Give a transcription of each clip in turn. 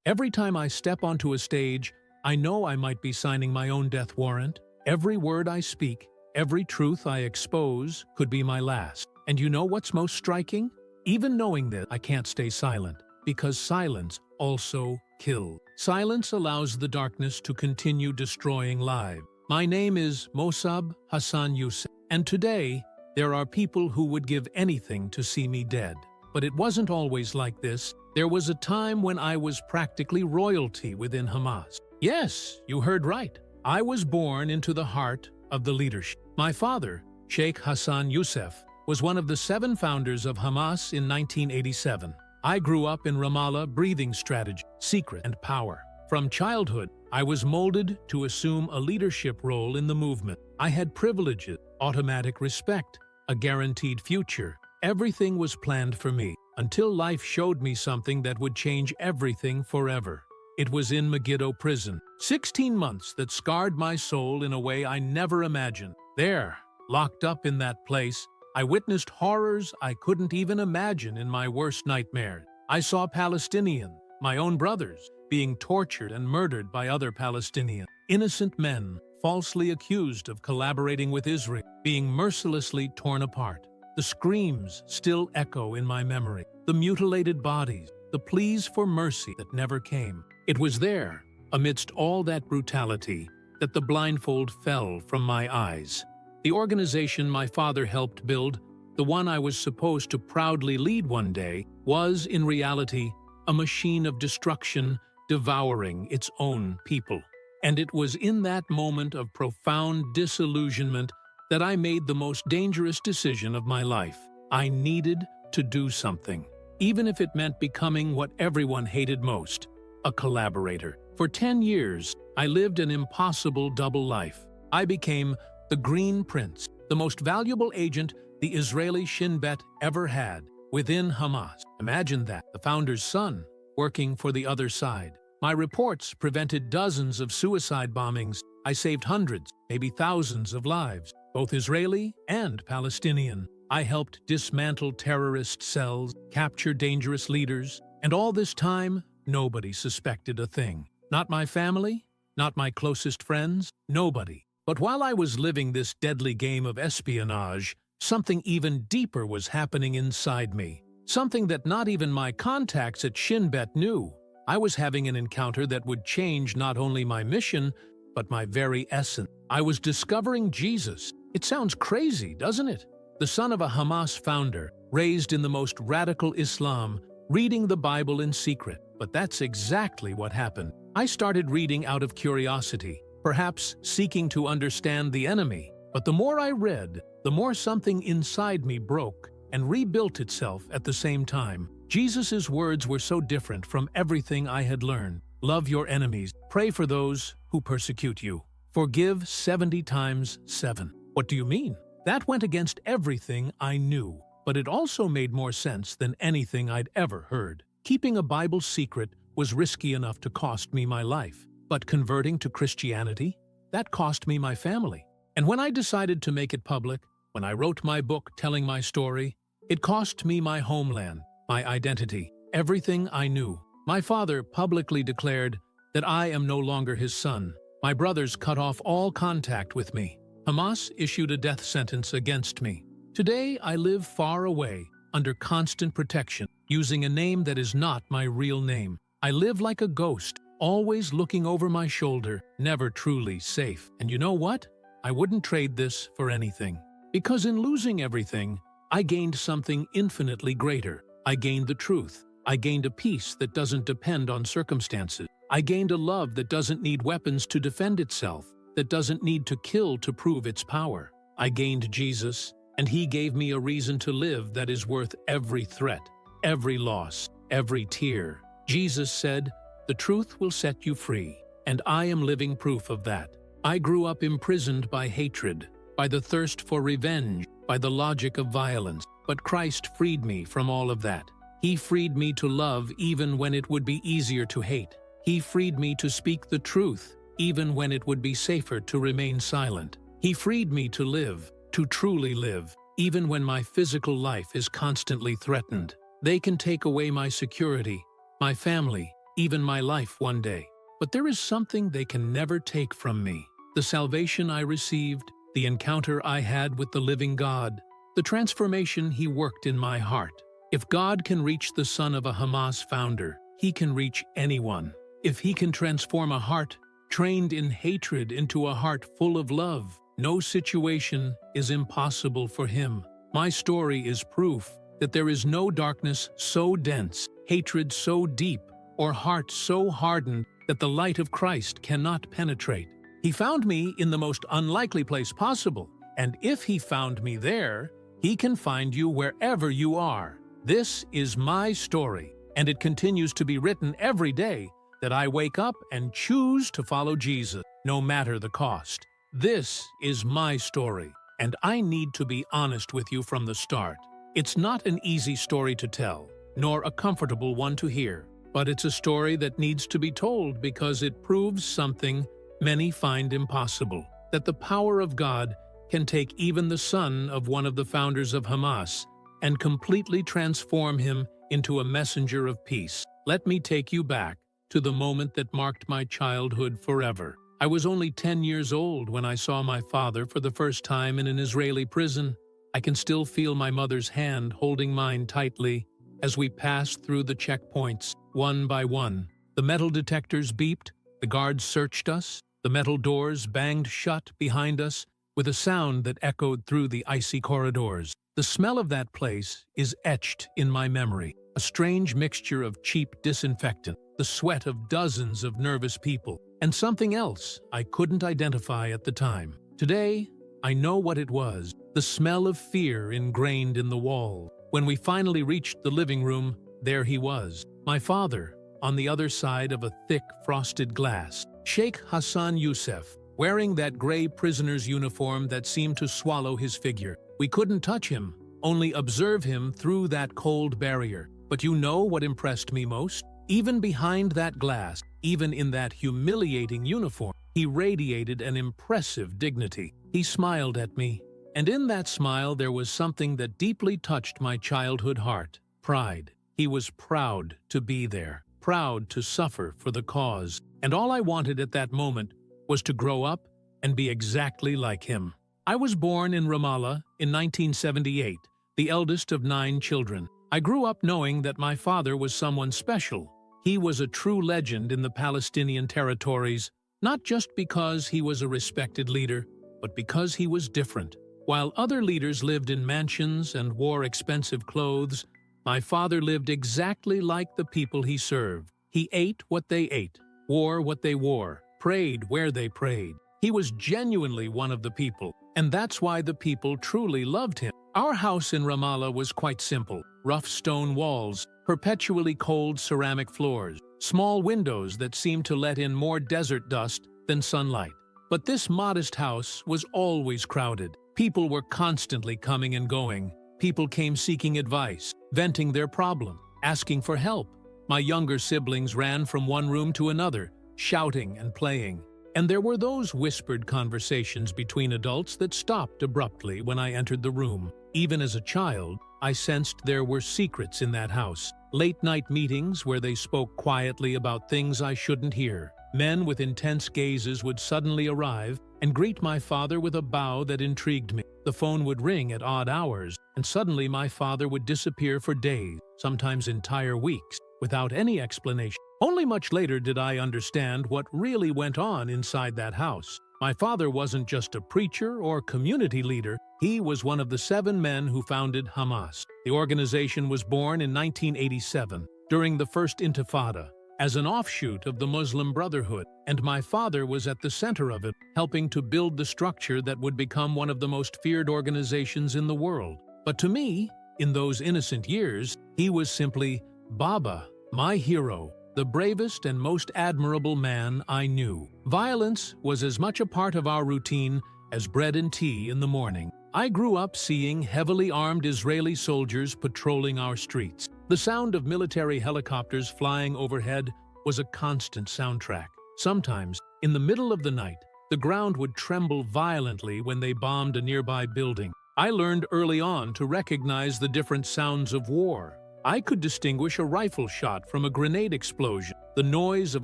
Every time I step onto a stage, I know I might be signing my own death warrant. Every word I speak, every truth I expose could be my last. And you know what's most striking? Even knowing that, I can't stay silent, because silence also kills. Silence allows the darkness to continue destroying lives. My name is Mosab Hassan Yousef, and today, there are people who would give anything to see me dead. But it wasn't always like this. There was a time when I was practically royalty within Hamas. Yes, you heard right. I was born into the heart of the leadership. My father, Sheikh Hassan Yousef, was one of the 7 founders of Hamas in 1987. I grew up in Ramallah breathing strategy, secret, and power. From childhood, I was molded to assume a leadership role in the movement. I had privileges, automatic respect, a guaranteed future. Everything was planned for me, until life showed me something that would change everything forever. It was in Megiddo prison. 16 months that scarred my soul in a way I never imagined. There, locked up in that place, I witnessed horrors I couldn't even imagine in my worst nightmares. I saw Palestinians, my own brothers, being tortured and murdered by other Palestinians. Innocent men, falsely accused of collaborating with Israel, being mercilessly torn apart. The screams still echo in my memory. The mutilated bodies, the pleas for mercy that never came. It was there, amidst all that brutality, that the blindfold fell from my eyes. The organization my father helped build, the one I was supposed to proudly lead one day, was, in reality, a machine of destruction devouring its own people. And it was in that moment of profound disillusionment that I made the most dangerous decision of my life. I needed to do something, even if it meant becoming what everyone hated most, a collaborator. For 10 years, I lived an impossible double life. I became the Green Prince, the most valuable agent the Israeli Shin Bet ever had within Hamas. Imagine that, the founder's son, working for the other side. My reports prevented dozens of suicide bombings. I saved hundreds, maybe thousands of lives, both Israeli and Palestinian. I helped dismantle terrorist cells, capture dangerous leaders, and all this time, nobody suspected a thing. Not my family, not my closest friends, nobody. But while I was living this deadly game of espionage, something even deeper was happening inside me. Something that not even my contacts at Shin Bet knew. I was having an encounter that would change not only my mission, but my very essence. I was discovering Jesus. It sounds crazy, doesn't it? The son of a Hamas founder, raised in the most radical Islam, reading the Bible in secret. But that's exactly what happened. I started reading out of curiosity, perhaps seeking to understand the enemy. But the more I read, the more something inside me broke and rebuilt itself at the same time. Jesus' words were so different from everything I had learned. Love your enemies. Pray for those who persecute you. Forgive 70 times 7. What do you mean? That went against everything I knew, but it also made more sense than anything I'd ever heard. Keeping a Bible secret was risky enough to cost me my life, but converting to Christianity? That cost me my family. And when I decided to make it public, when I wrote my book telling my story, it cost me my homeland, my identity, everything I knew. My father publicly declared that I am no longer his son. My brothers cut off all contact with me. Hamas issued a death sentence against me. Today, I live far away, under constant protection, using a name that is not my real name. I live like a ghost, always looking over my shoulder, never truly safe. And you know what? I wouldn't trade this for anything. Because in losing everything, I gained something infinitely greater. I gained the truth. I gained a peace that doesn't depend on circumstances. I gained a love that doesn't need weapons to defend itself, that doesn't need to kill to prove its power. I gained Jesus, and he gave me a reason to live that is worth every threat, every loss, every tear. Jesus said, "The truth will set you free," and I am living proof of that. I grew up imprisoned by hatred, by the thirst for revenge, by the logic of violence. But Christ freed me from all of that. He freed me to love even when it would be easier to hate. He freed me to speak the truth, even when it would be safer to remain silent. He freed me to live, to truly live, even when my physical life is constantly threatened. They can take away my security, my family, even my life one day. But there is something they can never take from me. The salvation I received, the encounter I had with the living God, the transformation He worked in my heart. If God can reach the son of a Hamas founder, He can reach anyone. If He can transform a heart trained in hatred into a heart full of love, no situation is impossible for Him. My story is proof that there is no darkness so dense, hatred so deep, or heart so hardened that the light of Christ cannot penetrate. He found me in the most unlikely place possible, and if He found me there, He can find you wherever you are. This is my story, and it continues to be written every day that I wake up and choose to follow Jesus, no matter the cost. This is my story, and I need to be honest with you from the start. It's not an easy story to tell, nor a comfortable one to hear, but it's a story that needs to be told because it proves something many find impossible, that the power of God can take even the son of one of the founders of Hamas and completely transform him into a messenger of peace. Let me take you back to the moment that marked my childhood forever. I was only 10 years old when I saw my father for the first time in an Israeli prison. I can still feel my mother's hand holding mine tightly as we passed through the checkpoints, one by one. The metal detectors beeped, the guards searched us, the metal doors banged shut behind us with a sound that echoed through the icy corridors. The smell of that place is etched in my memory, a strange mixture of cheap disinfectant, the sweat of dozens of nervous people, and something else I couldn't identify at the time. Today, I know what it was, the smell of fear ingrained in the wall. When we finally reached the living room, there he was, my father, on the other side of a thick frosted glass. Sheikh Hassan Yousef, wearing that gray prisoner's uniform that seemed to swallow his figure. We couldn't touch him, only observe him through that cold barrier. But you know what impressed me most? Even behind that glass, even in that humiliating uniform, he radiated an impressive dignity. He smiled at me, and in that smile there was something that deeply touched my childhood heart. Pride. He was proud to be there, proud to suffer for the cause, and all I wanted at that moment was to grow up and be exactly like him. I was born in Ramallah in 1978, the eldest of 9 children. I grew up knowing that my father was someone special. He was a true legend in the Palestinian territories, not just because he was a respected leader, but because he was different. While other leaders lived in mansions and wore expensive clothes, my father lived exactly like the people he served. He ate what they ate, wore what they wore, prayed where they prayed. He was genuinely one of the people, and that's why the people truly loved him. Our house in Ramallah was quite simple. Rough stone walls, perpetually cold ceramic floors, small windows that seemed to let in more desert dust than sunlight. But this modest house was always crowded. People were constantly coming and going. People came seeking advice, venting their problem, asking for help. My younger siblings ran from one room to another, shouting and playing. And there were those whispered conversations between adults that stopped abruptly when I entered the room. Even as a child, I sensed there were secrets in that house. Late-night meetings where they spoke quietly about things I shouldn't hear. Men with intense gazes would suddenly arrive and greet my father with a bow that intrigued me. The phone would ring at odd hours, and suddenly my father would disappear for days, sometimes entire weeks, without any explanation. Only much later did I understand what really went on inside that house. My father wasn't just a preacher or community leader, he was one of the 7 men who founded Hamas. The organization was born in 1987, during the First Intifada, as an offshoot of the Muslim Brotherhood, and my father was at the center of it, helping to build the structure that would become one of the most feared organizations in the world. But to me, in those innocent years, he was simply Baba, my hero, the bravest and most admirable man I knew. Violence was as much a part of our routine as bread and tea in the morning. I grew up seeing heavily armed Israeli soldiers patrolling our streets. The sound of military helicopters flying overhead was a constant soundtrack. Sometimes, in the middle of the night, the ground would tremble violently when they bombed a nearby building. I learned early on to recognize the different sounds of war. I could distinguish a rifle shot from a grenade explosion, the noise of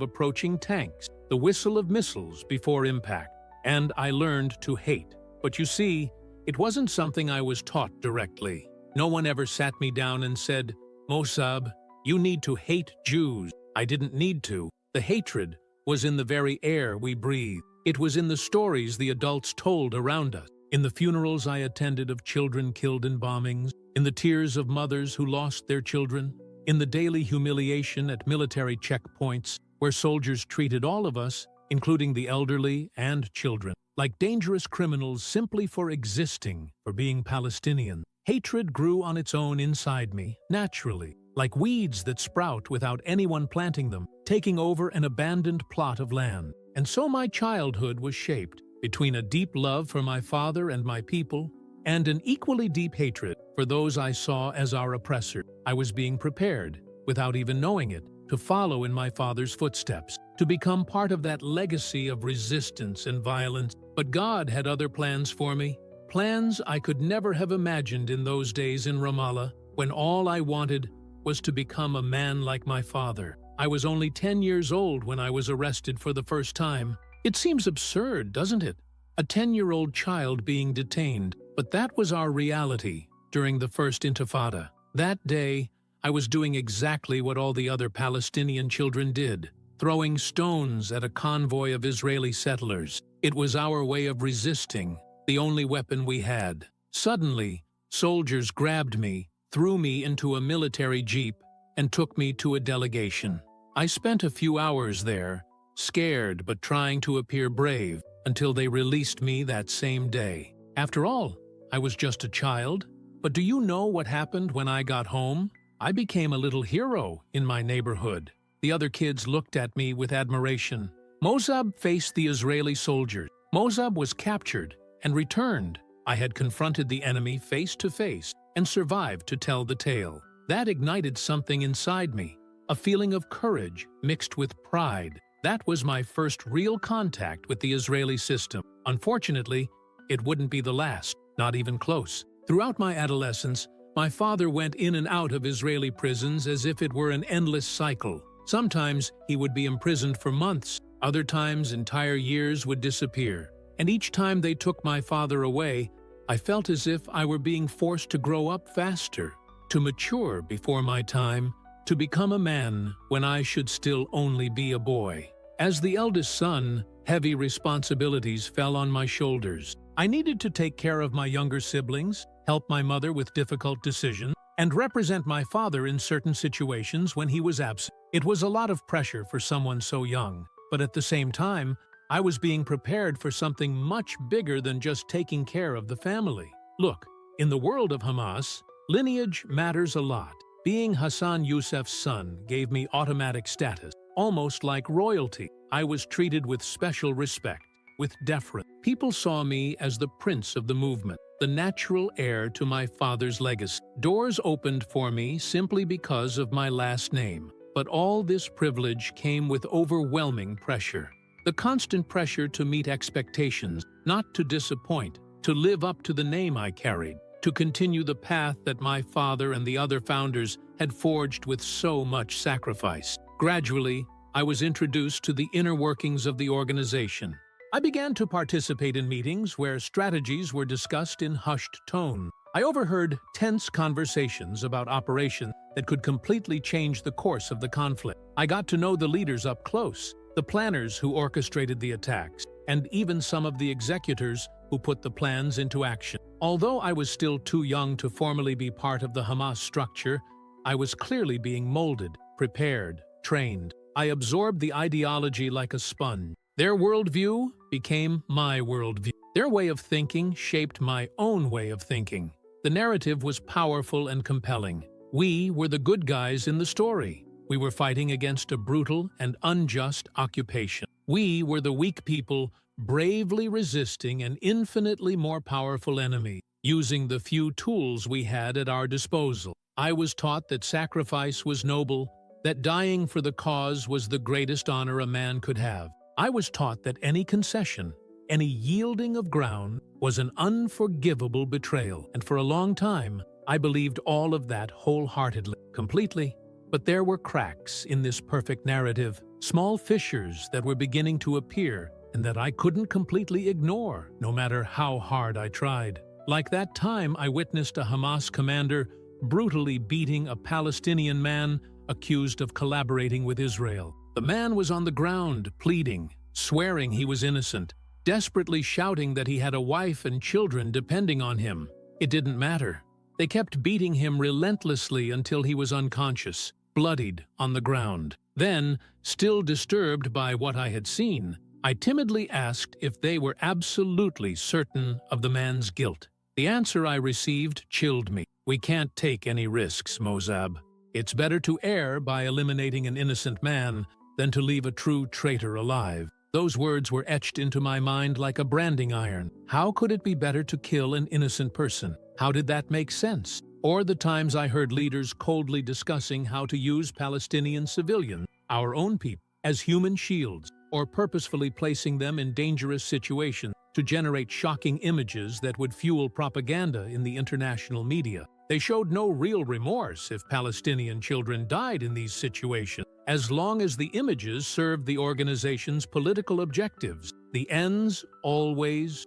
approaching tanks, the whistle of missiles before impact, and I learned to hate. But you see, it wasn't something I was taught directly. No one ever sat me down and said, "Mosab, you need to hate Jews." I didn't need to. The hatred was in the very air we breathed. It was in the stories the adults told around us, in the funerals I attended of children killed in bombings, in the tears of mothers who lost their children, in the daily humiliation at military checkpoints where soldiers treated all of us, including the elderly and children, like dangerous criminals simply for existing, for being Palestinian. Hatred grew on its own inside me, naturally, like weeds that sprout without anyone planting them, taking over an abandoned plot of land. And so my childhood was shaped between a deep love for my father and my people, and an equally deep hatred for those I saw as our oppressor. I was being prepared, without even knowing it, to follow in my father's footsteps, to become part of that legacy of resistance and violence. But God had other plans for me, plans I could never have imagined in those days in Ramallah, when all I wanted was to become a man like my father. I was only 10 years old when I was arrested for the first time. It seems absurd, doesn't it? A 10-year-old child being detained. But that was our reality during the first Intifada. That day, I was doing exactly what all the other Palestinian children did, throwing stones at a convoy of Israeli settlers. It was our way of resisting, the only weapon we had. Suddenly, soldiers grabbed me, threw me into a military jeep, and took me to a delegation. I spent a few hours there, scared but trying to appear brave, until they released me that same day. After all, I was just a child. But do you know what happened when I got home? I became a little hero in my neighborhood. The other kids looked at me with admiration. Mosab faced the Israeli soldiers. Mosab was captured and returned. I had confronted the enemy face to face and survived to tell the tale. That ignited something inside me, a feeling of courage mixed with pride. That was my first real contact with the Israeli system. Unfortunately, it wouldn't be the last, not even close. Throughout my adolescence, my father went in and out of Israeli prisons as if it were an endless cycle. Sometimes he would be imprisoned for months, other times entire years would disappear. And each time they took my father away, I felt as if I were being forced to grow up faster, to mature before my time, to become a man when I should still only be a boy. As the eldest son, heavy responsibilities fell on my shoulders. I needed to take care of my younger siblings, help my mother with difficult decisions, and represent my father in certain situations when he was absent. It was a lot of pressure for someone so young, but at the same time, I was being prepared for something much bigger than just taking care of the family. Look, in the world of Hamas, lineage matters a lot. Being Hassan Yousef's son gave me automatic status, almost like royalty. I was treated with special respect, with deference. People saw me as the prince of the movement, the natural heir to my father's legacy. Doors opened for me simply because of my last name. But all this privilege came with overwhelming pressure. The constant pressure to meet expectations, not to disappoint, to live up to the name I carried, to continue the path that my father and the other founders had forged with so much sacrifice. Gradually, I was introduced to the inner workings of the organization. I began to participate in meetings where strategies were discussed in hushed tone. I overheard tense conversations about operations that could completely change the course of the conflict. I got to know the leaders up close, the planners who orchestrated the attacks, and even some of the executors who put the plans into action. Although I was still too young to formally be part of the Hamas structure, I was clearly being molded, prepared, trained. I absorbed the ideology like a sponge. Their worldview became my worldview. Their way of thinking shaped my own way of thinking. The narrative was powerful and compelling. We were the good guys in the story. We were fighting against a brutal and unjust occupation. We were the weak people bravely resisting an infinitely more powerful enemy, using the few tools we had at our disposal. I was taught that sacrifice was noble, that dying for the cause was the greatest honor a man could have. I was taught that any concession, any yielding of ground, was an unforgivable betrayal, and for a long time, I believed all of that wholeheartedly, completely. But there were cracks in this perfect narrative, small fissures that were beginning to appear and that I couldn't completely ignore, no matter how hard I tried. Like that time I witnessed a Hamas commander brutally beating a Palestinian man accused of collaborating with Israel. The man was on the ground, pleading, swearing he was innocent, desperately shouting that he had a wife and children depending on him. It didn't matter. They kept beating him relentlessly until he was unconscious, bloodied on the ground. Then, still disturbed by what I had seen, I timidly asked if they were absolutely certain of the man's guilt. The answer I received chilled me. "We can't take any risks, Mosab. It's better to err by eliminating an innocent man than to leave a true traitor alive." Those words were etched into my mind like a branding iron. How could it be better to kill an innocent person? How did that make sense? Or the times I heard leaders coldly discussing how to use Palestinian civilians, our own people, as human shields, or purposefully placing them in dangerous situations to generate shocking images that would fuel propaganda in the international media. They showed no real remorse if Palestinian children died in these situations, as long as the images served the organization's political objectives. The ends always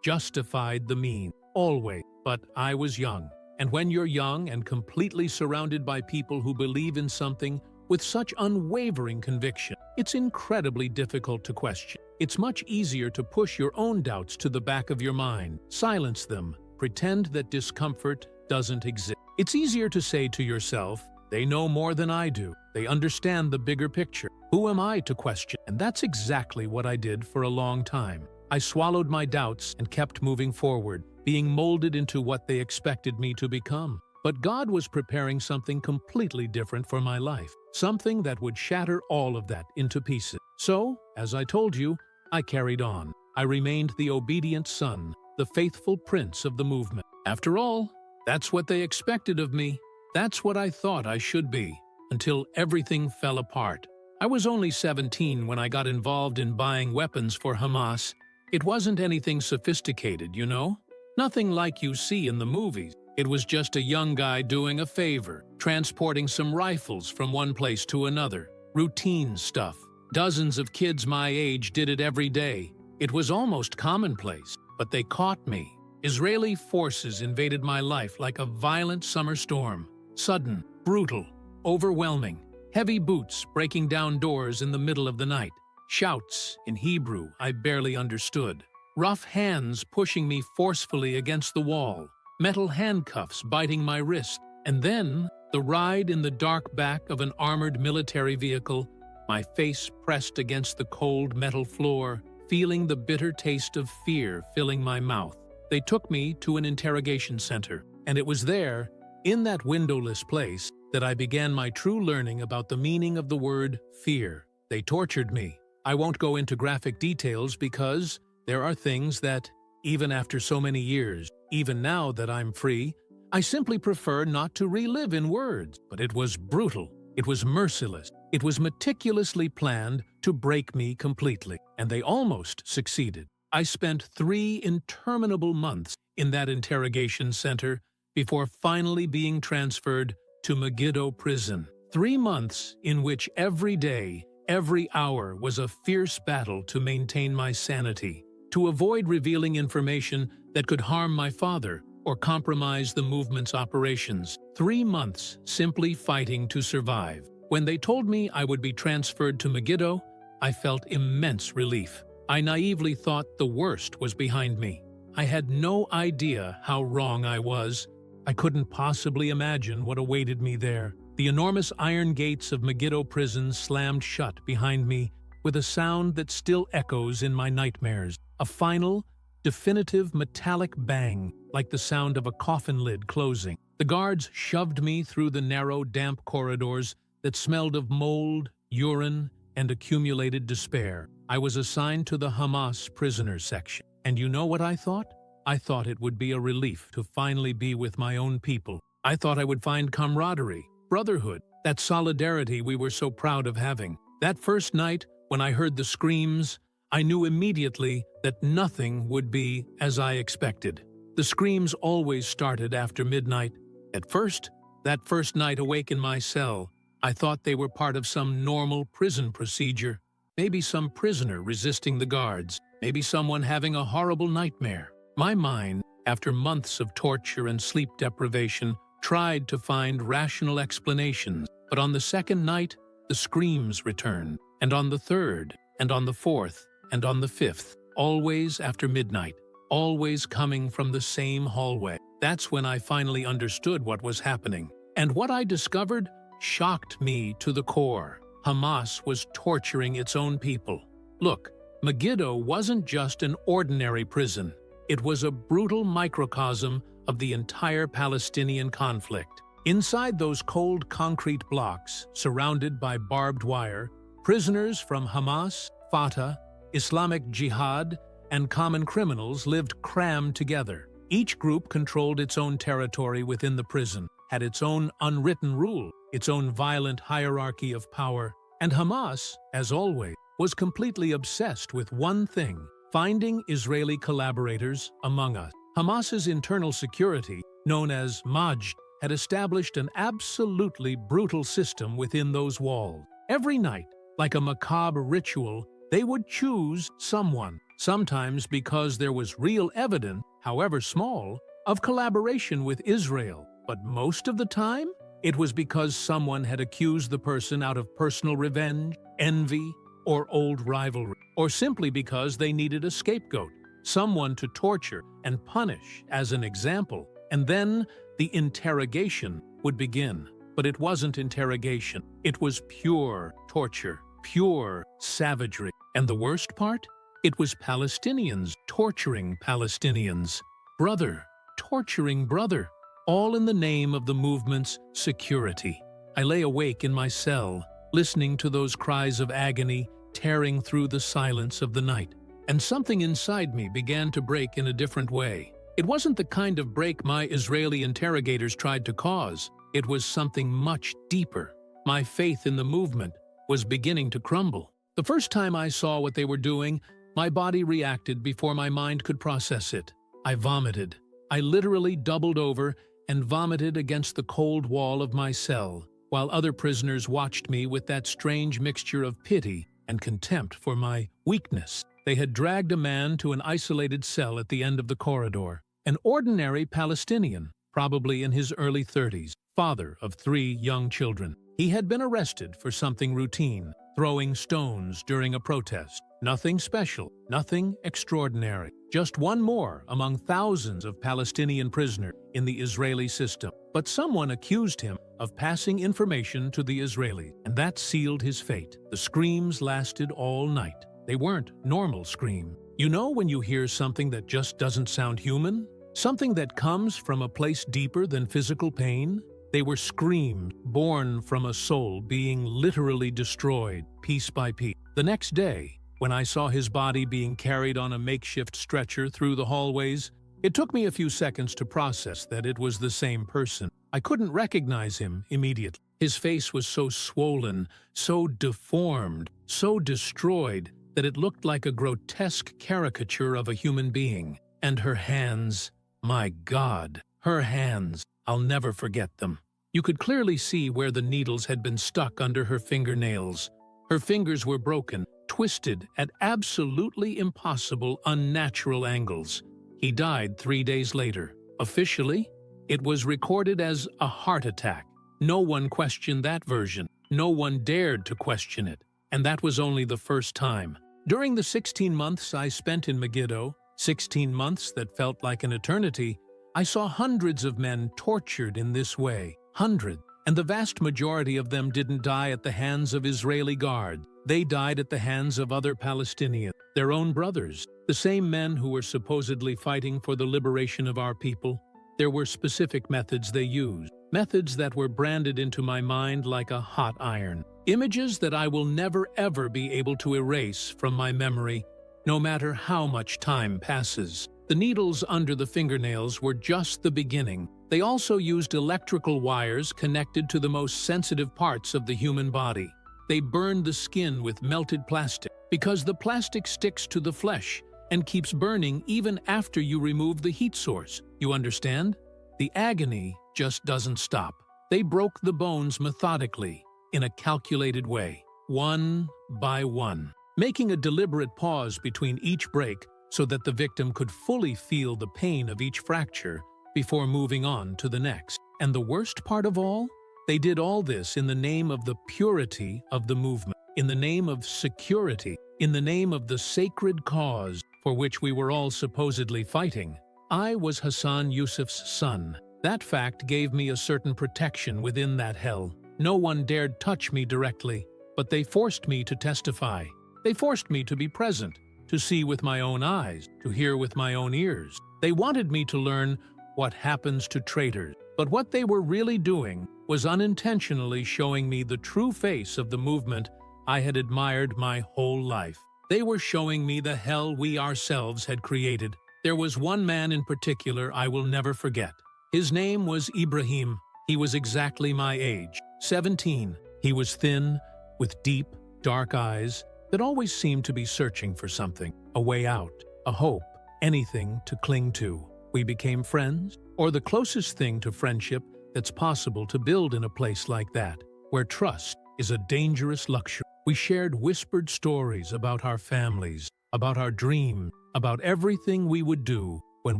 justified the means. Always. But I was young. And when you're young and completely surrounded by people who believe in something with such unwavering conviction, it's incredibly difficult to question. It's much easier to push your own doubts to the back of your mind, silence them, pretend that discomfort doesn't exist. It's easier to say to yourself, "They know more than I do. They understand the bigger picture. Who am I to question?" And that's exactly what I did for a long time. I swallowed my doubts and kept moving forward, being molded into what they expected me to become. But God was preparing something completely different for my life, something that would shatter all of that into pieces. So, as I told you, I carried on. I remained the obedient son, the faithful prince of the movement. After all, that's what they expected of me. That's what I thought I should be, until everything fell apart. I was only 17 when I got involved in buying weapons for Hamas. It wasn't anything sophisticated, you know? Nothing like you see in the movies. It was just a young guy doing a favor, transporting some rifles from one place to another. Routine stuff. Dozens of kids my age did it every day. It was almost commonplace, but they caught me. Israeli forces invaded my life like a violent summer storm. Sudden, brutal, overwhelming. Heavy boots breaking down doors in the middle of the night. Shouts in Hebrew I barely understood. Rough hands pushing me forcefully against the wall. Metal handcuffs biting my wrist. And then, the ride in the dark back of an armored military vehicle, my face pressed against the cold metal floor, feeling the bitter taste of fear filling my mouth. They took me to an interrogation center, and it was there, in that windowless place, that I began my true learning about the meaning of the word fear. They tortured me. I won't go into graphic details because there are things that, even after so many years, even now that I'm free, I simply prefer not to relive in words. But it was brutal. It was merciless. It was meticulously planned to break me completely, and they almost succeeded. I spent 3 interminable months in that interrogation center before finally being transferred to Megiddo prison. 3 months in which every day, every hour was a fierce battle to maintain my sanity, to avoid revealing information that could harm my father or compromise the movement's operations. 3 months simply fighting to survive. When they told me I would be transferred to Megiddo, I felt immense relief. I naively thought the worst was behind me. I had no idea how wrong I was. I couldn't possibly imagine what awaited me there. The enormous iron gates of Megiddo prison slammed shut behind me with a sound that still echoes in my nightmares. A final, definitive metallic bang, like the sound of a coffin lid closing. The guards shoved me through the narrow, damp corridors that smelled of mold, urine, and accumulated despair. I was assigned to the Hamas prisoners section. And you know what I thought? I thought it would be a relief to finally be with my own people. I thought I would find camaraderie, brotherhood, that solidarity we were so proud of having. That first night, when I heard the screams, I knew immediately that nothing would be as I expected. The screams always started after midnight. At first, that first night awake in my cell, I thought they were part of some normal prison procedure. Maybe some prisoner resisting the guards. Maybe someone having a horrible nightmare. My mind, after months of torture and sleep deprivation, tried to find rational explanations. But on the second night, the screams returned. And on the third, and on the fourth, and on the fifth, always after midnight, always coming from the same hallway. That's when I finally understood what was happening. And what I discovered shocked me to the core. Hamas was torturing its own people. Look, Megiddo wasn't just an ordinary prison. It was a brutal microcosm of the entire Palestinian conflict. Inside those cold concrete blocks, surrounded by barbed wire, prisoners from Hamas, Fatah, Islamic Jihad, and common criminals lived crammed together. Each group controlled its own territory within the prison, had its own unwritten rule, its own violent hierarchy of power, and Hamas, as always, was completely obsessed with one thing: finding Israeli collaborators among us. Hamas's internal security, known as Majd, had established an absolutely brutal system within those walls. Every night, like a macabre ritual, they would choose someone, sometimes because there was real evidence, however small, of collaboration with Israel. But most of the time, it was because someone had accused the person out of personal revenge, envy, or old rivalry, or simply because they needed a scapegoat, someone to torture and punish as an example. And then the interrogation would begin. But it wasn't interrogation. It was pure torture, pure savagery. And the worst part? It was Palestinians torturing Palestinians. Brother torturing brother. All in the name of the movement's security. I lay awake in my cell, listening to those cries of agony tearing through the silence of the night. And something inside me began to break in a different way. It wasn't the kind of break my Israeli interrogators tried to cause. It was something much deeper. My faith in the movement was beginning to crumble. The first time I saw what they were doing, my body reacted before my mind could process it. I vomited. I literally doubled over and vomited against the cold wall of my cell, while other prisoners watched me with that strange mixture of pity and contempt for my weakness. They had dragged a man to an isolated cell at the end of the corridor, an ordinary Palestinian, probably in his early 30s, father of 3 young children. He had been arrested for something routine, throwing stones during a protest. Nothing special, nothing extraordinary. Just one more among thousands of Palestinian prisoners in the Israeli system. But someone accused him of passing information to the Israelis, and that sealed his fate. The screams lasted all night. They weren't normal screams. You know when you hear something that just doesn't sound human? Something that comes from a place deeper than physical pain? They were screams born from a soul being literally destroyed, piece by piece. The next day, when I saw his body being carried on a makeshift stretcher through the hallways, it took me a few seconds to process that it was the same person. I couldn't recognize him immediately. His face was so swollen, so deformed, so destroyed, that it looked like a grotesque caricature of a human being. And her hands, my God, her hands, I'll never forget them. You could clearly see where the needles had been stuck under her fingernails. Her fingers were broken, twisted at absolutely impossible, unnatural angles. He died 3 days later. Officially, it was recorded as a heart attack. No one questioned that version. No one dared to question it. And that was only the first time. During the 16 months I spent in Megiddo, 16 months that felt like an eternity, I saw hundreds of men tortured in this way. Hundreds. And the vast majority of them didn't die at the hands of Israeli guards. They died at the hands of other Palestinians, their own brothers, the same men who were supposedly fighting for the liberation of our people. There were specific methods they used, methods that were branded into my mind like a hot iron. Images that I will never ever be able to erase from my memory, no matter how much time passes. The needles under the fingernails were just the beginning. They also used electrical wires connected to the most sensitive parts of the human body. They burned the skin with melted plastic because the plastic sticks to the flesh and keeps burning even after you remove the heat source. You understand? The agony just doesn't stop. They broke the bones methodically, in a calculated way, one by one, making a deliberate pause between each break so that the victim could fully feel the pain of each fracture before moving on to the next. And the worst part of all? They did all this in the name of the purity of the movement, in the name of security, in the name of the sacred cause for which we were all supposedly fighting. I was Hassan Yousef's son. That fact gave me a certain protection within that hell. No one dared touch me directly, but they forced me to testify. They forced me to be present, to see with my own eyes, to hear with my own ears. They wanted me to learn what happens to traitors. But what they were really doing was unintentionally showing me the true face of the movement I had admired my whole life. They were showing me the hell we ourselves had created. There was one man in particular I will never forget. His name was Ibrahim. He was exactly my age, 17. He was thin, with deep, dark eyes that always seemed to be searching for something, a way out, a hope, anything to cling to. We became friends, or the closest thing to friendship that's possible to build in a place like that, where trust is a dangerous luxury. We shared whispered stories about our families, about our dreams, about everything we would do when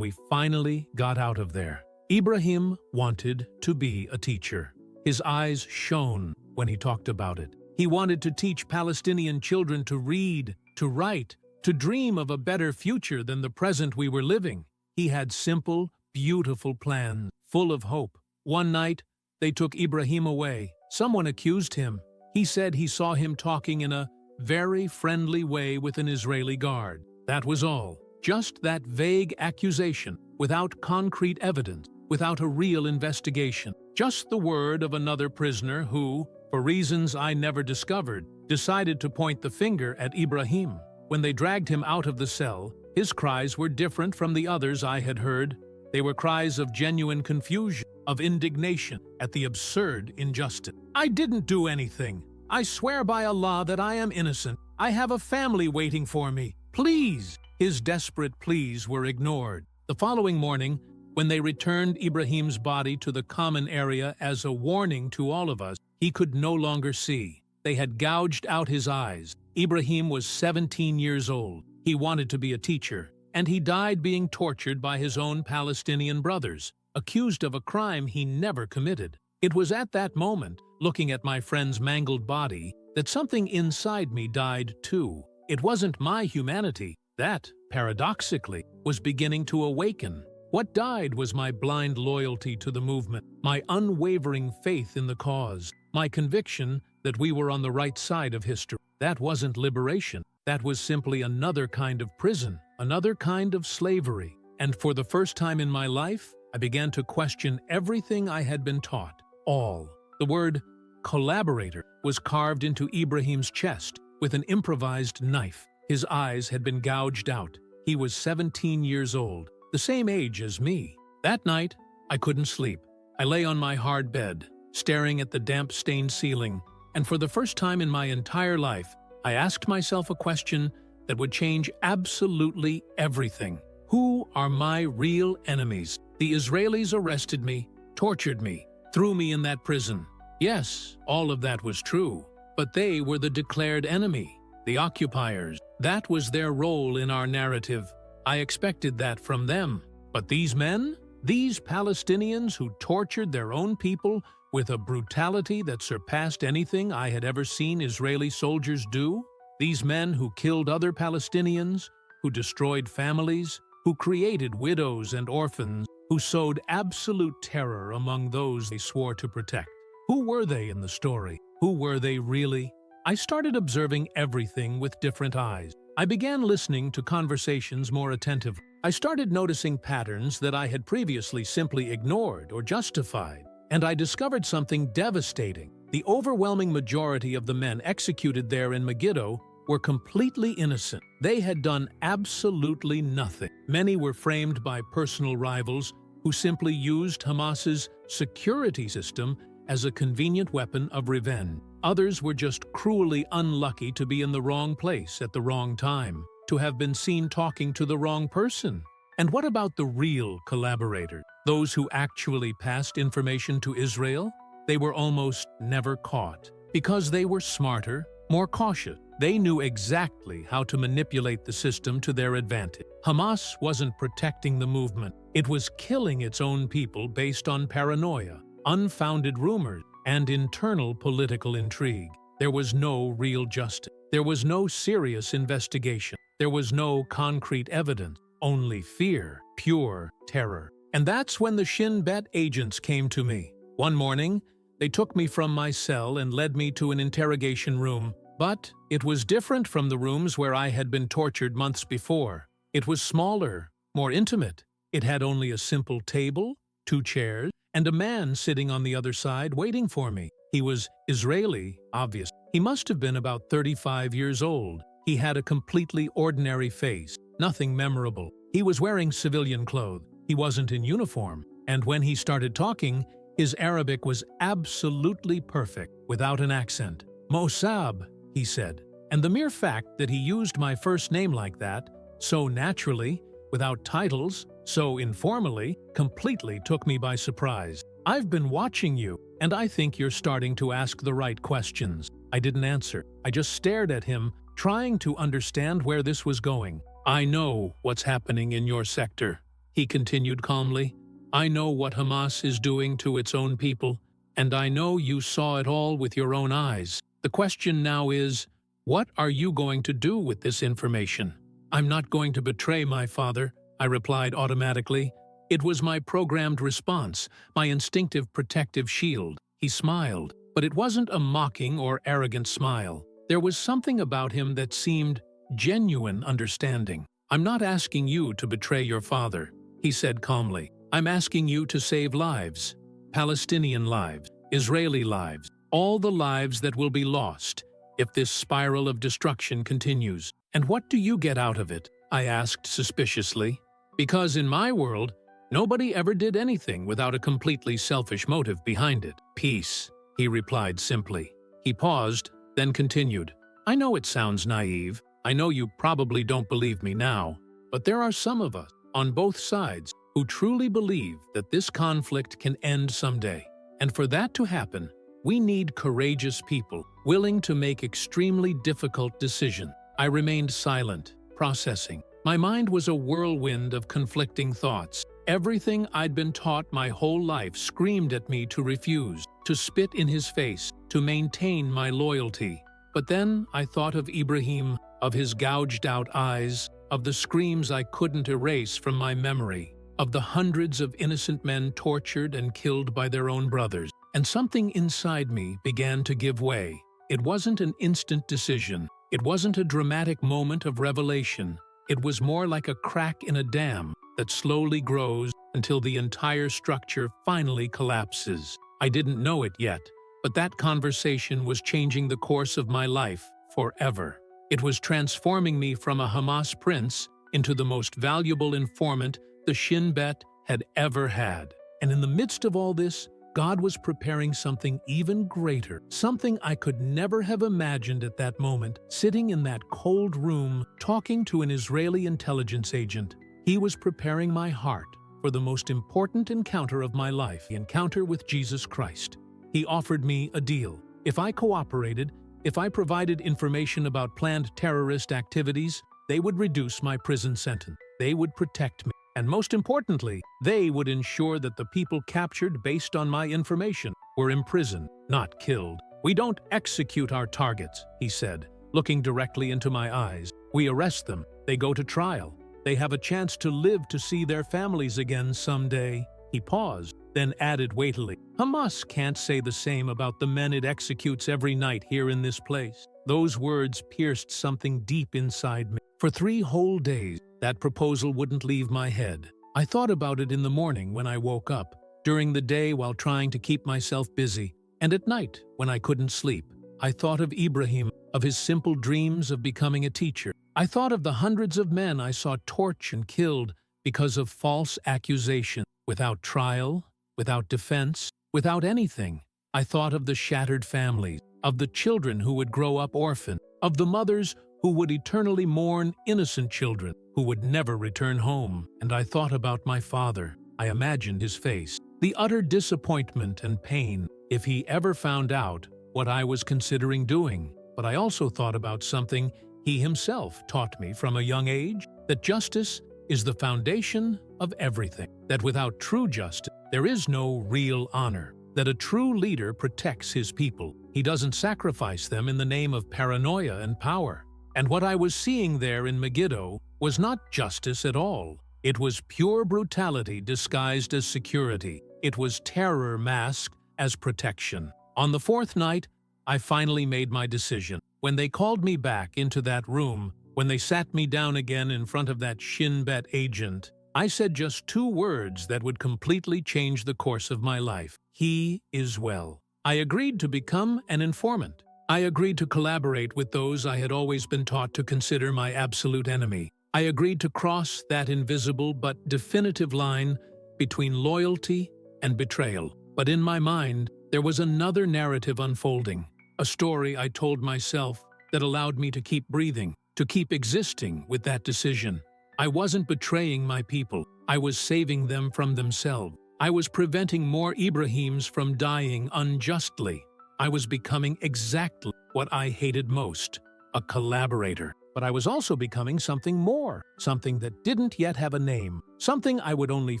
we finally got out of there. Ibrahim wanted to be a teacher. His eyes shone when he talked about it. He wanted to teach Palestinian children to read, to write, to dream of a better future than the present we were living. He had simple, beautiful plans, full of hope. One night, they took Ibrahim away. Someone accused him. He said he saw him talking in a very friendly way with an Israeli guard. That was all. Just that vague accusation, without concrete evidence, without a real investigation. Just the word of another prisoner who, for reasons I never discovered, decided to point the finger at Ibrahim. When they dragged him out of the cell, his cries were different from the others I had heard. They were cries of genuine confusion, of indignation at the absurd injustice. I didn't do anything. I swear by Allah that I am innocent. I have a family waiting for me. Please! His desperate pleas were ignored. The following morning, when they returned Ibrahim's body to the common area as a warning to all of us, he could no longer see. They had gouged out his eyes. Ibrahim was 17 years old. He wanted to be a teacher, and he died being tortured by his own Palestinian brothers, accused of a crime he never committed. It was at that moment, looking at my friend's mangled body, that something inside me died too. It wasn't my humanity. That, paradoxically, was beginning to awaken. What died was my blind loyalty to the movement, my unwavering faith in the cause, my conviction that we were on the right side of history. That wasn't liberation. That was simply another kind of prison, another kind of slavery. And for the first time in my life, I began to question everything I had been taught. All. The word collaborator was carved into Ibrahim's chest with an improvised knife. His eyes had been gouged out. He was 17 years old, the same age as me. That night, I couldn't sleep. I lay on my hard bed, staring at the damp-stained ceiling, and for the first time in my entire life, I asked myself a question that would change absolutely everything. Who are my real enemies? The Israelis arrested me, tortured me, threw me in that prison. Yes, all of that was true, but they were the declared enemy, the occupiers. That was their role in our narrative. I expected that from them. But these men? These Palestinians who tortured their own people with a brutality that surpassed anything I had ever seen Israeli soldiers do? These men who killed other Palestinians, who destroyed families, who created widows and orphans, who sowed absolute terror among those they swore to protect. Who were they in the story? Who were they really? I started observing everything with different eyes. I began listening to conversations more attentively. I started noticing patterns that I had previously simply ignored or justified. And I discovered something devastating. The overwhelming majority of the men executed there in Megiddo were completely innocent. They had done absolutely nothing. Many were framed by personal rivals who simply used Hamas's security system as a convenient weapon of revenge. Others were just cruelly unlucky to be in the wrong place at the wrong time, to have been seen talking to the wrong person. And what about the real collaborators? Those who actually passed information to Israel? They were almost never caught. Because they were smarter, more cautious. They knew exactly how to manipulate the system to their advantage. Hamas wasn't protecting the movement. It was killing its own people based on paranoia, unfounded rumors, and internal political intrigue. There was no real justice. There was no serious investigation. There was no concrete evidence. Only fear, pure terror. And that's when the Shin Bet agents came to me. One morning, they took me from my cell and led me to an interrogation room. But it was different from the rooms where I had been tortured months before. It was smaller, more intimate. It had only a simple table, 2 chairs, and a man sitting on the other side waiting for me. He was Israeli, obviously. He must have been about 35 years old. He had a completely ordinary face, nothing memorable. He was wearing civilian clothes. He wasn't in uniform. And when he started talking, his Arabic was absolutely perfect, without an accent. Mosab, he said. And the mere fact that he used my first name like that, so naturally, without titles, so informally, completely took me by surprise. I've been watching you, and I think you're starting to ask the right questions. I didn't answer. I just stared at him, trying to understand where this was going. I know what's happening in your sector, he continued calmly. I know what Hamas is doing to its own people, and I know you saw it all with your own eyes. The question now is, what are you going to do with this information? I'm not going to betray my father, I replied automatically. It was my programmed response, my instinctive protective shield. He smiled, but it wasn't a mocking or arrogant smile. There was something about him that seemed genuine understanding. I'm not asking you to betray your father, he said calmly. I'm asking you to save lives, Palestinian lives, Israeli lives, all the lives that will be lost if this spiral of destruction continues. And what do you get out of it? I asked suspiciously. Because in my world, nobody ever did anything without a completely selfish motive behind it. Peace, he replied simply. He paused, then continued. I know it sounds naive. I know you probably don't believe me now. But there are some of us, on both sides, who truly believe that this conflict can end someday. And for that to happen, we need courageous people, willing to make extremely difficult decisions. I remained silent, processing. My mind was a whirlwind of conflicting thoughts. Everything I'd been taught my whole life screamed at me to refuse, to spit in his face, to maintain my loyalty. But then I thought of Ibrahim, of his gouged-out eyes, of the screams I couldn't erase from my memory, of the hundreds of innocent men tortured and killed by their own brothers. And something inside me began to give way. It wasn't an instant decision. It wasn't a dramatic moment of revelation. It was more like a crack in a dam that slowly grows until the entire structure finally collapses. I didn't know it yet, but that conversation was changing the course of my life forever. It was transforming me from a Hamas prince into the most valuable informant the Shin Bet had ever had. And in the midst of all this, God was preparing something even greater, something I could never have imagined at that moment, sitting in that cold room, talking to an Israeli intelligence agent. He was preparing my heart for the most important encounter of my life, the encounter with Jesus Christ. He offered me a deal. If I cooperated, if I provided information about planned terrorist activities, they would reduce my prison sentence. They would protect me. And most importantly, they would ensure that the people captured based on my information were imprisoned, not killed. We don't execute our targets, he said, looking directly into my eyes. We arrest them. They go to trial. They have a chance to live to see their families again someday. He paused, then added weightily, Hamas can't say the same about the men it executes every night here in this place. Those words pierced something deep inside me. For 3 whole days, that proposal wouldn't leave my head. I thought about it in the morning when I woke up, during the day while trying to keep myself busy, and at night when I couldn't sleep. I thought of Ibrahim, of his simple dreams of becoming a teacher. I thought of the hundreds of men I saw torched and killed because of false accusation, without trial, without defense, without anything. I thought of the shattered families, of the children who would grow up orphaned, of the mothers who would eternally mourn innocent children who would never return home. And I thought about my father. I imagined his face, the utter disappointment and pain if he ever found out what I was considering doing. But I also thought about something he himself taught me from a young age, that justice is the foundation of everything, that without true justice, there is no real honor, that a true leader protects his people. He doesn't sacrifice them in the name of paranoia and power. And what I was seeing there in Megiddo was not justice at all. It was pure brutality disguised as security. It was terror masked as protection. On the fourth night, I finally made my decision. When they called me back into that room, when they sat me down again in front of that Shin Bet agent, I said just two words that would completely change the course of my life. He is well. I agreed to become an informant. I agreed to collaborate with those I had always been taught to consider my absolute enemy. I agreed to cross that invisible but definitive line between loyalty and betrayal. But in my mind, there was another narrative unfolding, a story I told myself that allowed me to keep breathing, to keep existing with that decision. I wasn't betraying my people. I was saving them from themselves. I was preventing more Ibrahims from dying unjustly. I was becoming exactly what I hated most, a collaborator. But I was also becoming something more, something that didn't yet have a name, something I would only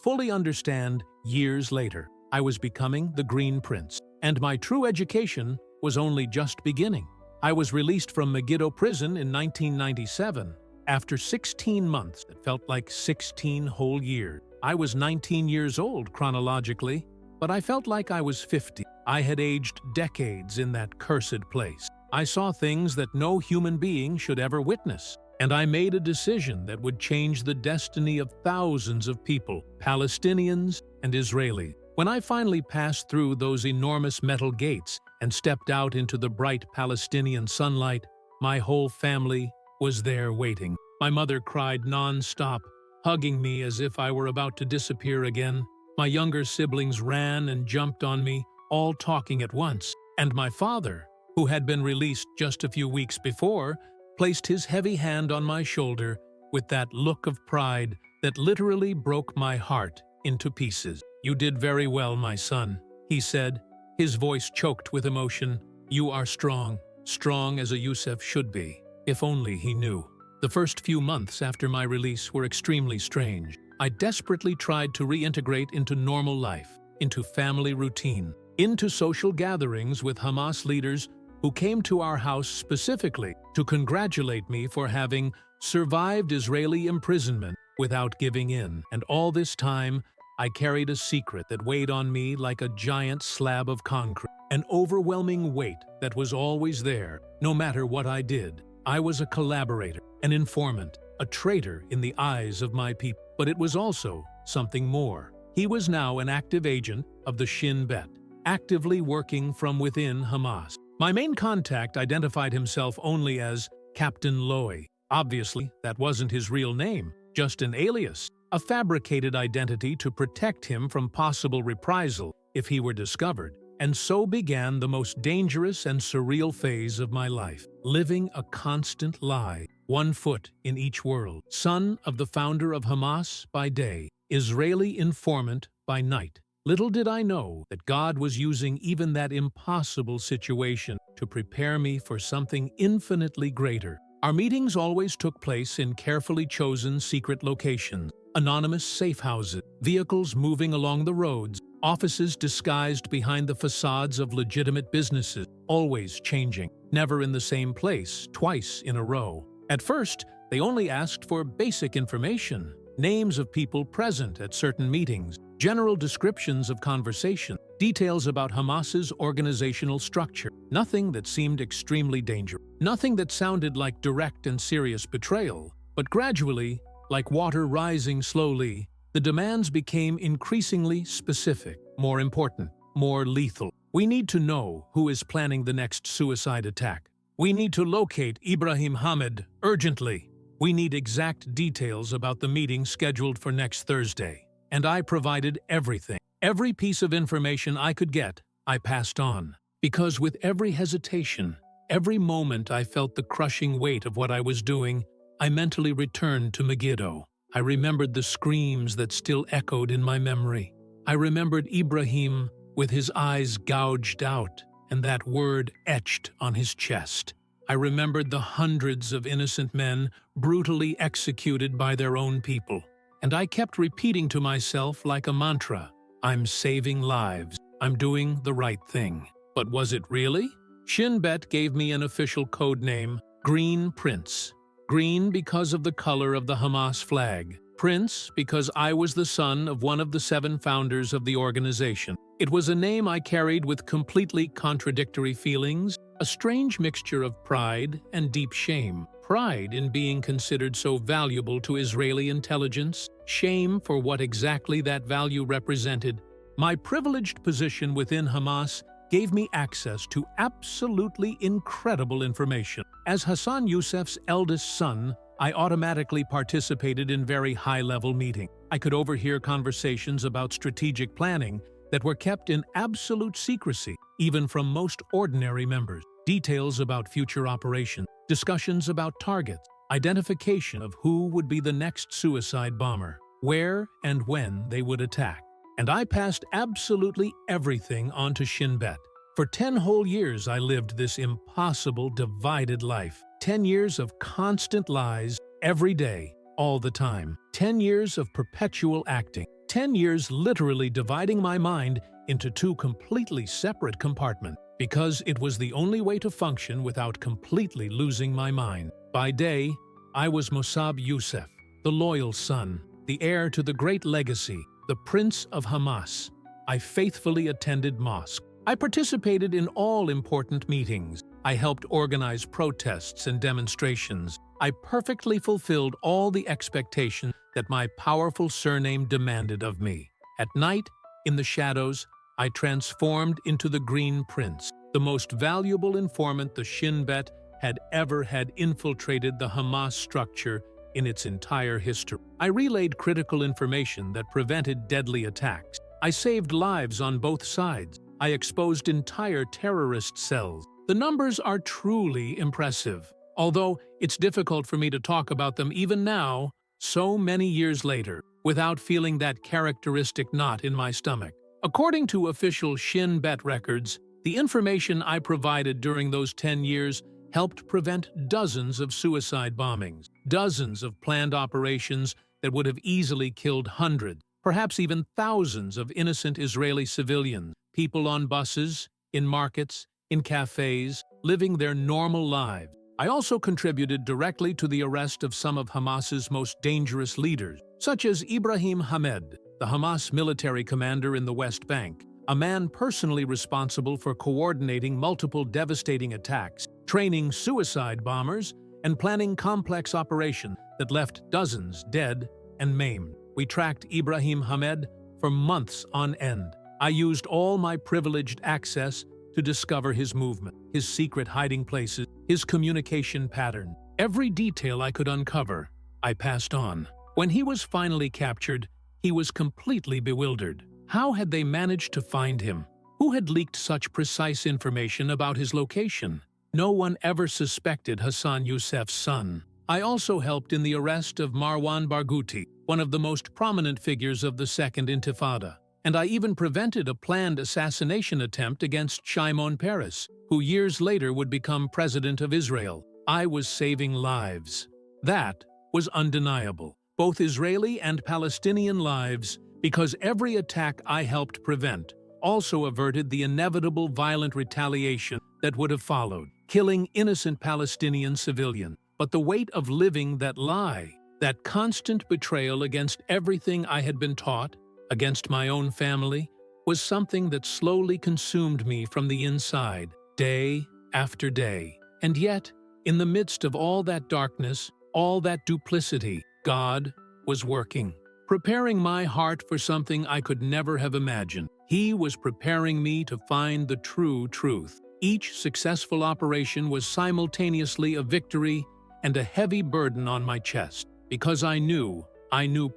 fully understand years later. I was becoming the Green Prince, and my true education was only just beginning. I was released from Megiddo prison in 1997. After 16 months, it felt like 16 whole years. I was 19 years old chronologically, but I felt like I was 50. I had aged decades in that cursed place. I saw things that no human being should ever witness, and I made a decision that would change the destiny of thousands of people, Palestinians and Israelis. When I finally passed through those enormous metal gates and stepped out into the bright Palestinian sunlight, my whole family was there waiting. My mother cried non-stop, hugging me as if I were about to disappear again. My younger siblings ran and jumped on me, all talking at once. And my father, who had been released just a few weeks before, placed his heavy hand on my shoulder with that look of pride that literally broke my heart into pieces. "You did very well, my son," he said, his voice choked with emotion. "You are strong, strong as a Yousef should be." If only he knew. The first few months after my release were extremely strange. I desperately tried to reintegrate into normal life, into family routine, into social gatherings with Hamas leaders who came to our house specifically to congratulate me for having survived Israeli imprisonment without giving in. And all this time, I carried a secret that weighed on me like a giant slab of concrete, an overwhelming weight that was always there, no matter what I did. I was a collaborator, an informant, a traitor in the eyes of my people. But it was also something more. He was now an active agent of the Shin Bet, actively working from within Hamas. My main contact identified himself only as Captain Loy. Obviously, that wasn't his real name, just an alias, a fabricated identity to protect him from possible reprisal if he were discovered. And so began the most dangerous and surreal phase of my life, living a constant lie, one foot in each world. Son of the founder of Hamas by day, Israeli informant by night. Little did I know that God was using even that impossible situation to prepare me for something infinitely greater. Our meetings always took place in carefully chosen secret locations, anonymous safe houses, vehicles moving along the roads, offices disguised behind the facades of legitimate businesses, always changing, never in the same place, twice in a row. At first, they only asked for basic information, names of people present at certain meetings, general descriptions of conversation, details about Hamas's organizational structure, nothing that seemed extremely dangerous, nothing that sounded like direct and serious betrayal. But gradually, like water rising slowly, the demands became increasingly specific, more important, more lethal. We need to know who is planning the next suicide attack. We need to locate Ibrahim Hamid urgently. We need exact details about the meeting scheduled for next Thursday. And I provided everything. Every piece of information I could get, I passed on. Because with every hesitation, Every moment I felt the crushing weight of what I was doing, I mentally returned to Megiddo. I remembered the screams that still echoed in my memory. I remembered Ibrahim with his eyes gouged out and that word etched on his chest. I remembered the hundreds of innocent men brutally executed by their own people. And I kept repeating to myself like a mantra, I'm saving lives. I'm doing the right thing. But was it really? Shin Bet gave me an official code name, Green Prince. Green because of the color of the Hamas flag. Prince because I was the son of one of the 7 founders of the organization. It was a name I carried with completely contradictory feelings, a strange mixture of pride and deep shame. Pride in being considered so valuable to Israeli intelligence, shame for what exactly that value represented. My privileged position within Hamas gave me access to absolutely incredible information. As Hassan Yousef's eldest son, I automatically participated in very high-level meetings. I could overhear conversations about strategic planning that were kept in absolute secrecy, even from most ordinary members. Details about future operations, discussions about targets, identification of who would be the next suicide bomber, where and when they would attack. And I passed absolutely everything on to Shin Bet. For 10 whole years I lived this impossible, divided life. 10 years of constant lies, every day, all the time. 10 years of perpetual acting. 10 years literally dividing my mind into 2 completely separate compartments, because it was the only way to function without completely losing my mind. By day, I was Mosab Yousef, the loyal son, the heir to the great legacy, the Prince of Hamas. I faithfully attended mosque. I participated in all important meetings. I helped organize protests and demonstrations. I perfectly fulfilled all the expectations that my powerful surname demanded of me. At night, in the shadows, I transformed into the Green Prince, the most valuable informant the Shin Bet had ever had infiltrated the Hamas structure in its entire history. I relayed critical information that prevented deadly attacks. I saved lives on both sides. I exposed entire terrorist cells. The numbers are truly impressive, although it's difficult for me to talk about them even now, so many years later, without feeling that characteristic knot in my stomach. According to official Shin Bet records, the information I provided during those 10 years helped prevent dozens of suicide bombings, dozens of planned operations that would have easily killed hundreds, perhaps even thousands of innocent Israeli civilians, people on buses, in markets, in cafes, living their normal lives. I also contributed directly to the arrest of some of Hamas's most dangerous leaders, such as Ibrahim Hamed, the Hamas military commander in the West Bank, a man personally responsible for coordinating multiple devastating attacks, training suicide bombers, and planning complex operations that left dozens dead and maimed. We tracked Ibrahim Hamed for months on end. I used all my privileged access to discover his movement, his secret hiding places, his communication pattern. Every detail I could uncover, I passed on. When he was finally captured, he was completely bewildered. How had they managed to find him? Who had leaked such precise information about his location? No one ever suspected Hassan Yousef's son. I also helped in the arrest of Marwan Barghouti, one of the most prominent figures of the Second Intifada. And I even prevented a planned assassination attempt against Shimon Peres, who years later would become president of Israel. I was saving lives. That was undeniable, both Israeli and Palestinian lives, because every attack I helped prevent also averted the inevitable violent retaliation that would have followed, killing innocent Palestinian civilians. But the weight of living that lie, that constant betrayal against everything I had been taught, against my own family, was something that slowly consumed me from the inside, day after day. And yet, in the midst of all that darkness, all that duplicity, God was working, preparing my heart for something I could never have imagined. He was preparing me to find the true truth. Each successful operation was simultaneously a victory and a heavy burden on my chest, because I knew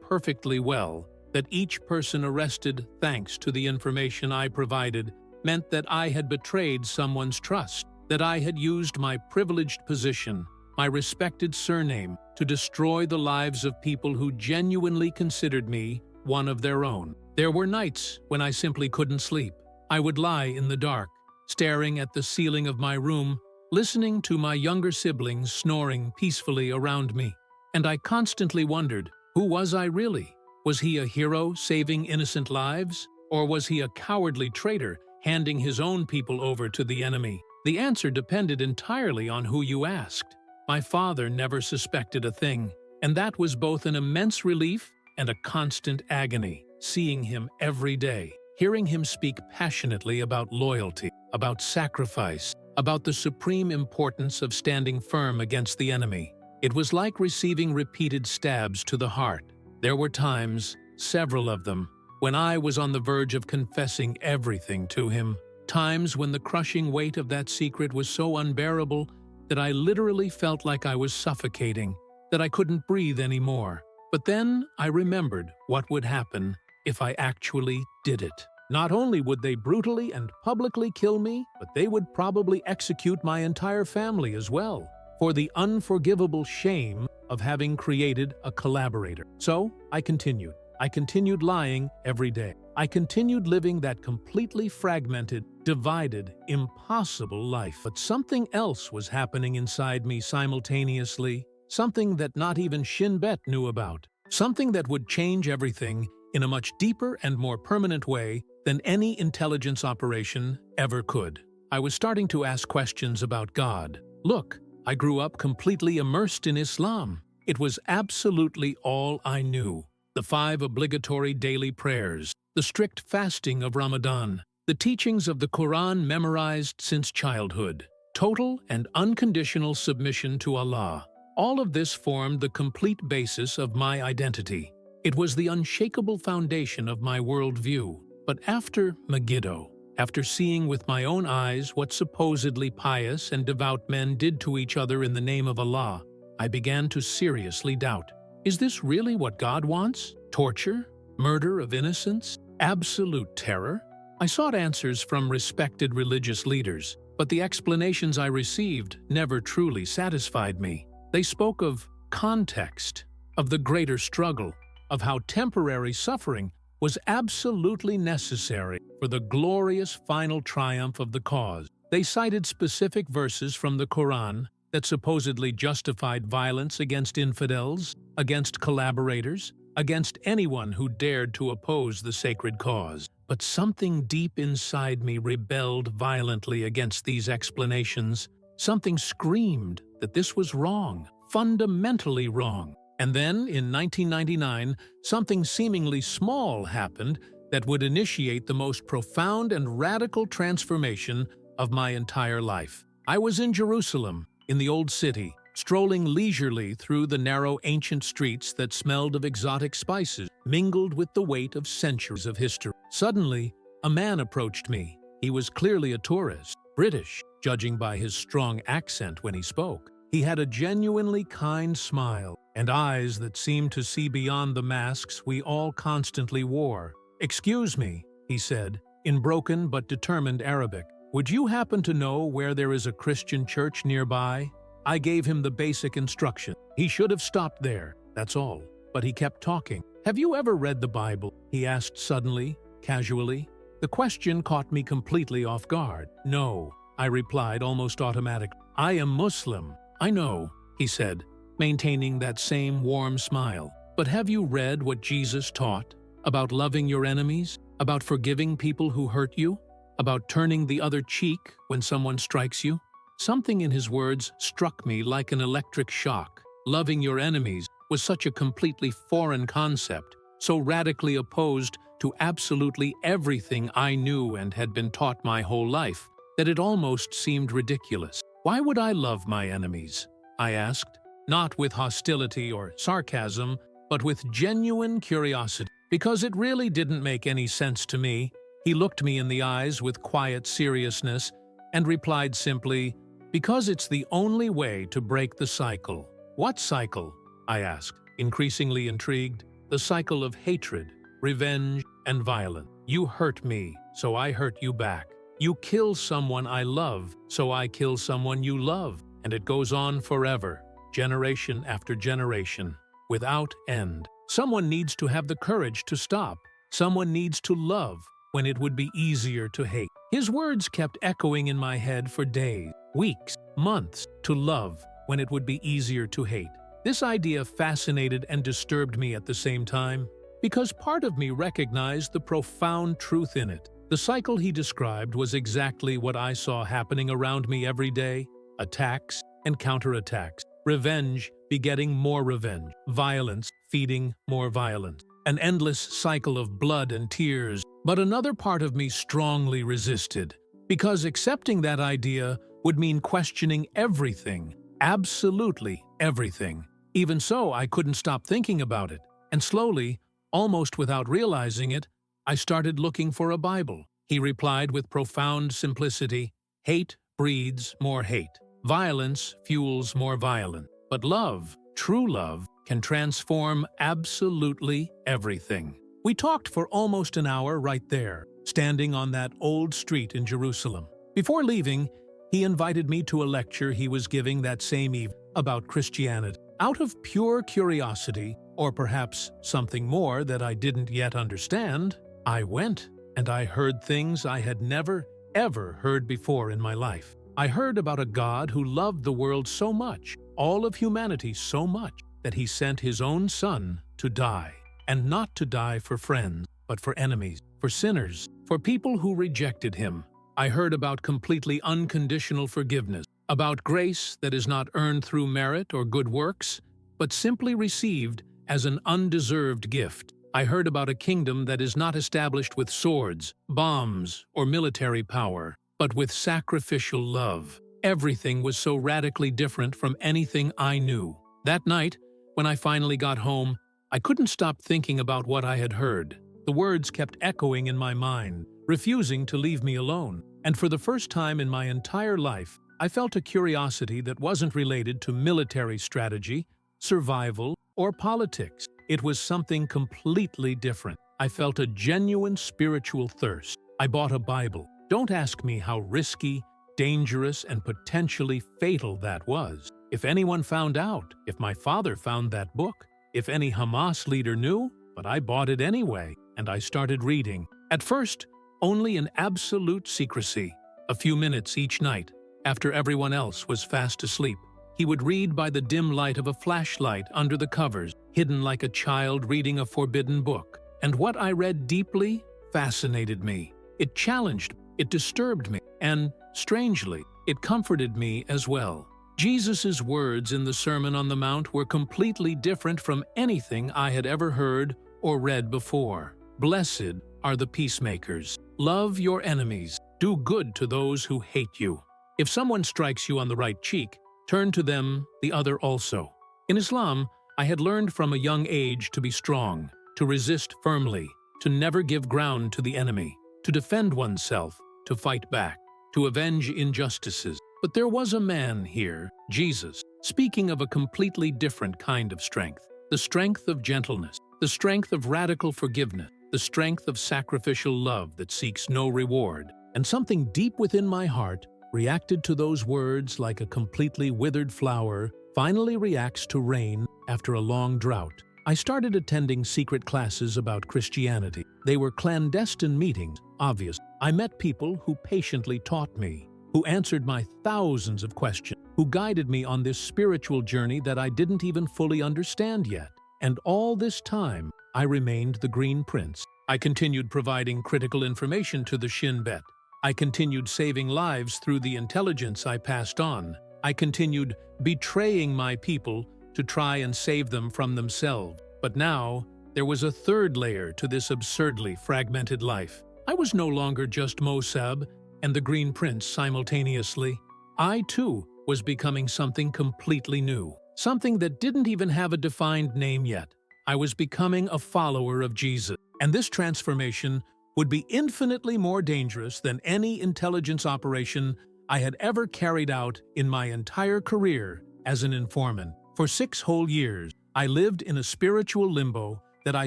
perfectly well that each person arrested thanks to the information I provided meant that I had betrayed someone's trust. that I had used my privileged position, my respected surname, to destroy the lives of people who genuinely considered me one of their own. There were nights when I simply couldn't sleep. I would lie in the dark, staring at the ceiling of my room, listening to my younger siblings snoring peacefully around me. And I constantly wondered, who was I really? Was he a hero saving innocent lives? Or was he a cowardly traitor handing his own people over to the enemy? The answer depended entirely on who you asked. My father never suspected a thing, and that was both an immense relief and a constant agony, seeing him every day, hearing him speak passionately about loyalty, about sacrifice, about the supreme importance of standing firm against the enemy. It was like receiving repeated stabs to the heart. There were times, several of them, when I was on the verge of confessing everything to him, times when the crushing weight of that secret was so unbearable that I literally felt like I was suffocating, that I couldn't breathe anymore. But then I remembered what would happen if I actually did it. Not only would they brutally and publicly kill me, but they would probably execute my entire family as well, for the unforgivable shame of having created a collaborator. So I continued. I continued lying every day. I continued living that completely fragmented, divided, impossible life. But something else was happening inside me simultaneously, something that not even Shin Bet knew about, something that would change everything in a much deeper and more permanent way than any intelligence operation ever could. I was starting to ask questions about God. Look, I grew up completely immersed in Islam. It was absolutely all I knew. The 5 obligatory daily prayers, the strict fasting of Ramadan, the teachings of the Quran memorized since childhood, total and unconditional submission to Allah. All of this formed the complete basis of my identity. It was the unshakable foundation of my worldview. But after Megiddo, after seeing with my own eyes what supposedly pious and devout men did to each other in the name of Allah, I began to seriously doubt. Is this really what God wants? Torture? Murder of innocents? Absolute terror? I sought answers from respected religious leaders, but the explanations I received never truly satisfied me. They spoke of context, of the greater struggle, of how temporary suffering was absolutely necessary for the glorious final triumph of the cause. They cited specific verses from the Quran that supposedly justified violence against infidels, against collaborators, against anyone who dared to oppose the sacred cause. But something deep inside me rebelled violently against these explanations. Something screamed that this was wrong, fundamentally wrong. And then, in 1999, something seemingly small happened that would initiate the most profound and radical transformation of my entire life. I was in Jerusalem, in the Old City, strolling leisurely through the narrow ancient streets that smelled of exotic spices, mingled with the weight of centuries of history. Suddenly, a man approached me. He was clearly a tourist, British, judging by his strong accent when he spoke. He had a genuinely kind smile and eyes that seemed to see beyond the masks we all constantly wore. "Excuse me," he said, in broken but determined Arabic. "Would you happen to know where there is a Christian church nearby?" I gave him the basic instruction. He should have stopped there, that's all. But he kept talking. "Have you ever read the Bible?" he asked suddenly, casually. The question caught me completely off guard. "No," I replied almost automatically. "I am Muslim." "I know," he said, maintaining that same warm smile. "But have you read what Jesus taught? About loving your enemies? About forgiving people who hurt you? About turning the other cheek when someone strikes you?" Something in his words struck me like an electric shock. Loving your enemies was such a completely foreign concept, so radically opposed to absolutely everything I knew and had been taught my whole life, that it almost seemed ridiculous. "Why would I love my enemies?" I asked, not with hostility or sarcasm, but with genuine curiosity. Because it really didn't make any sense to me. He looked me in the eyes with quiet seriousness and replied simply, "Because it's the only way to break the cycle." "What cycle?" I asked, increasingly intrigued. "The cycle of hatred, revenge, and violence. You hurt me, so I hurt you back. You kill someone I love, so I kill someone you love. And it goes on forever, generation after generation, without end. Someone needs to have the courage to stop. Someone needs to love when it would be easier to hate. His words kept echoing in my head for days, weeks, months, to love when it would be easier to hate. This idea fascinated and disturbed me at the same time, because part of me recognized the profound truth in it. The cycle he described was exactly what I saw happening around me every day: attacks and counterattacks, revenge begetting more revenge, violence feeding more violence, an endless cycle of blood and tears. But another part of me strongly resisted, because accepting that idea would mean questioning everything, absolutely everything. Even so, I couldn't stop thinking about it, and slowly, almost without realizing it, I started looking for a Bible. He replied with profound simplicity, "Hate breeds more hate. Violence fuels more violence. But love, true love, can transform absolutely everything." We talked for almost an hour right there, standing on that old street in Jerusalem. Before leaving, he invited me to a lecture he was giving that same evening about Christianity. Out of pure curiosity, or perhaps something more that I didn't yet understand, I went, and I heard things I had never, ever heard before in my life. I heard about a God who loved the world so much, all of humanity so much, that he sent his own son to die. And not to die for friends, but for enemies, for sinners, for people who rejected him. I heard about completely unconditional forgiveness, about grace that is not earned through merit or good works, but simply received as an undeserved gift. I heard about a kingdom that is not established with swords, bombs, or military power, but with sacrificial love. Everything was so radically different from anything I knew. That night, when I finally got home, I couldn't stop thinking about what I had heard. The words kept echoing in my mind, refusing to leave me alone. And for the first time in my entire life, I felt a curiosity that wasn't related to military strategy, survival, or politics. It was something completely different. I felt a genuine spiritual thirst. I bought a Bible. Don't ask me how risky, dangerous, and potentially fatal that was. If anyone found out, if my father found that book, if any Hamas leader knew, but I bought it anyway, and I started reading. At first, only in absolute secrecy. A few minutes each night, after everyone else was fast asleep. He would read by the dim light of a flashlight under the covers, hidden like a child reading a forbidden book. And what I read deeply fascinated me. It challenged me, it disturbed me, and, strangely, it comforted me as well. Jesus' words in the Sermon on the Mount were completely different from anything I had ever heard or read before. Blessed are the peacemakers. Love your enemies. Do good to those who hate you. If someone strikes you on the right cheek, turn to them the other also. In Islam, I had learned from a young age to be strong, to resist firmly, to never give ground to the enemy, to defend oneself, to fight back, to avenge injustices. But there was a man here, Jesus, speaking of a completely different kind of strength. The strength of gentleness, the strength of radical forgiveness, the strength of sacrificial love that seeks no reward. And something deep within my heart reacted to those words like a completely withered flower finally reacts to rain after a long drought. I started attending secret classes about Christianity. They were clandestine meetings, obvious. I met people who patiently taught me, who answered my thousands of questions, who guided me on this spiritual journey that I didn't even fully understand yet. And all this time, I remained the Green Prince. I continued providing critical information to the Shin Bet. I continued saving lives through the intelligence I passed on. I continued betraying my people to try and save them from themselves. But now, there was a third layer to this absurdly fragmented life. I was no longer just Mosab and the Green Prince simultaneously. I, too, was becoming something completely new. Something that didn't even have a defined name yet. I was becoming a follower of Jesus. And this transformation would be infinitely more dangerous than any intelligence operation I had ever carried out in my entire career as an informant. For 6 whole years, I lived in a spiritual limbo that I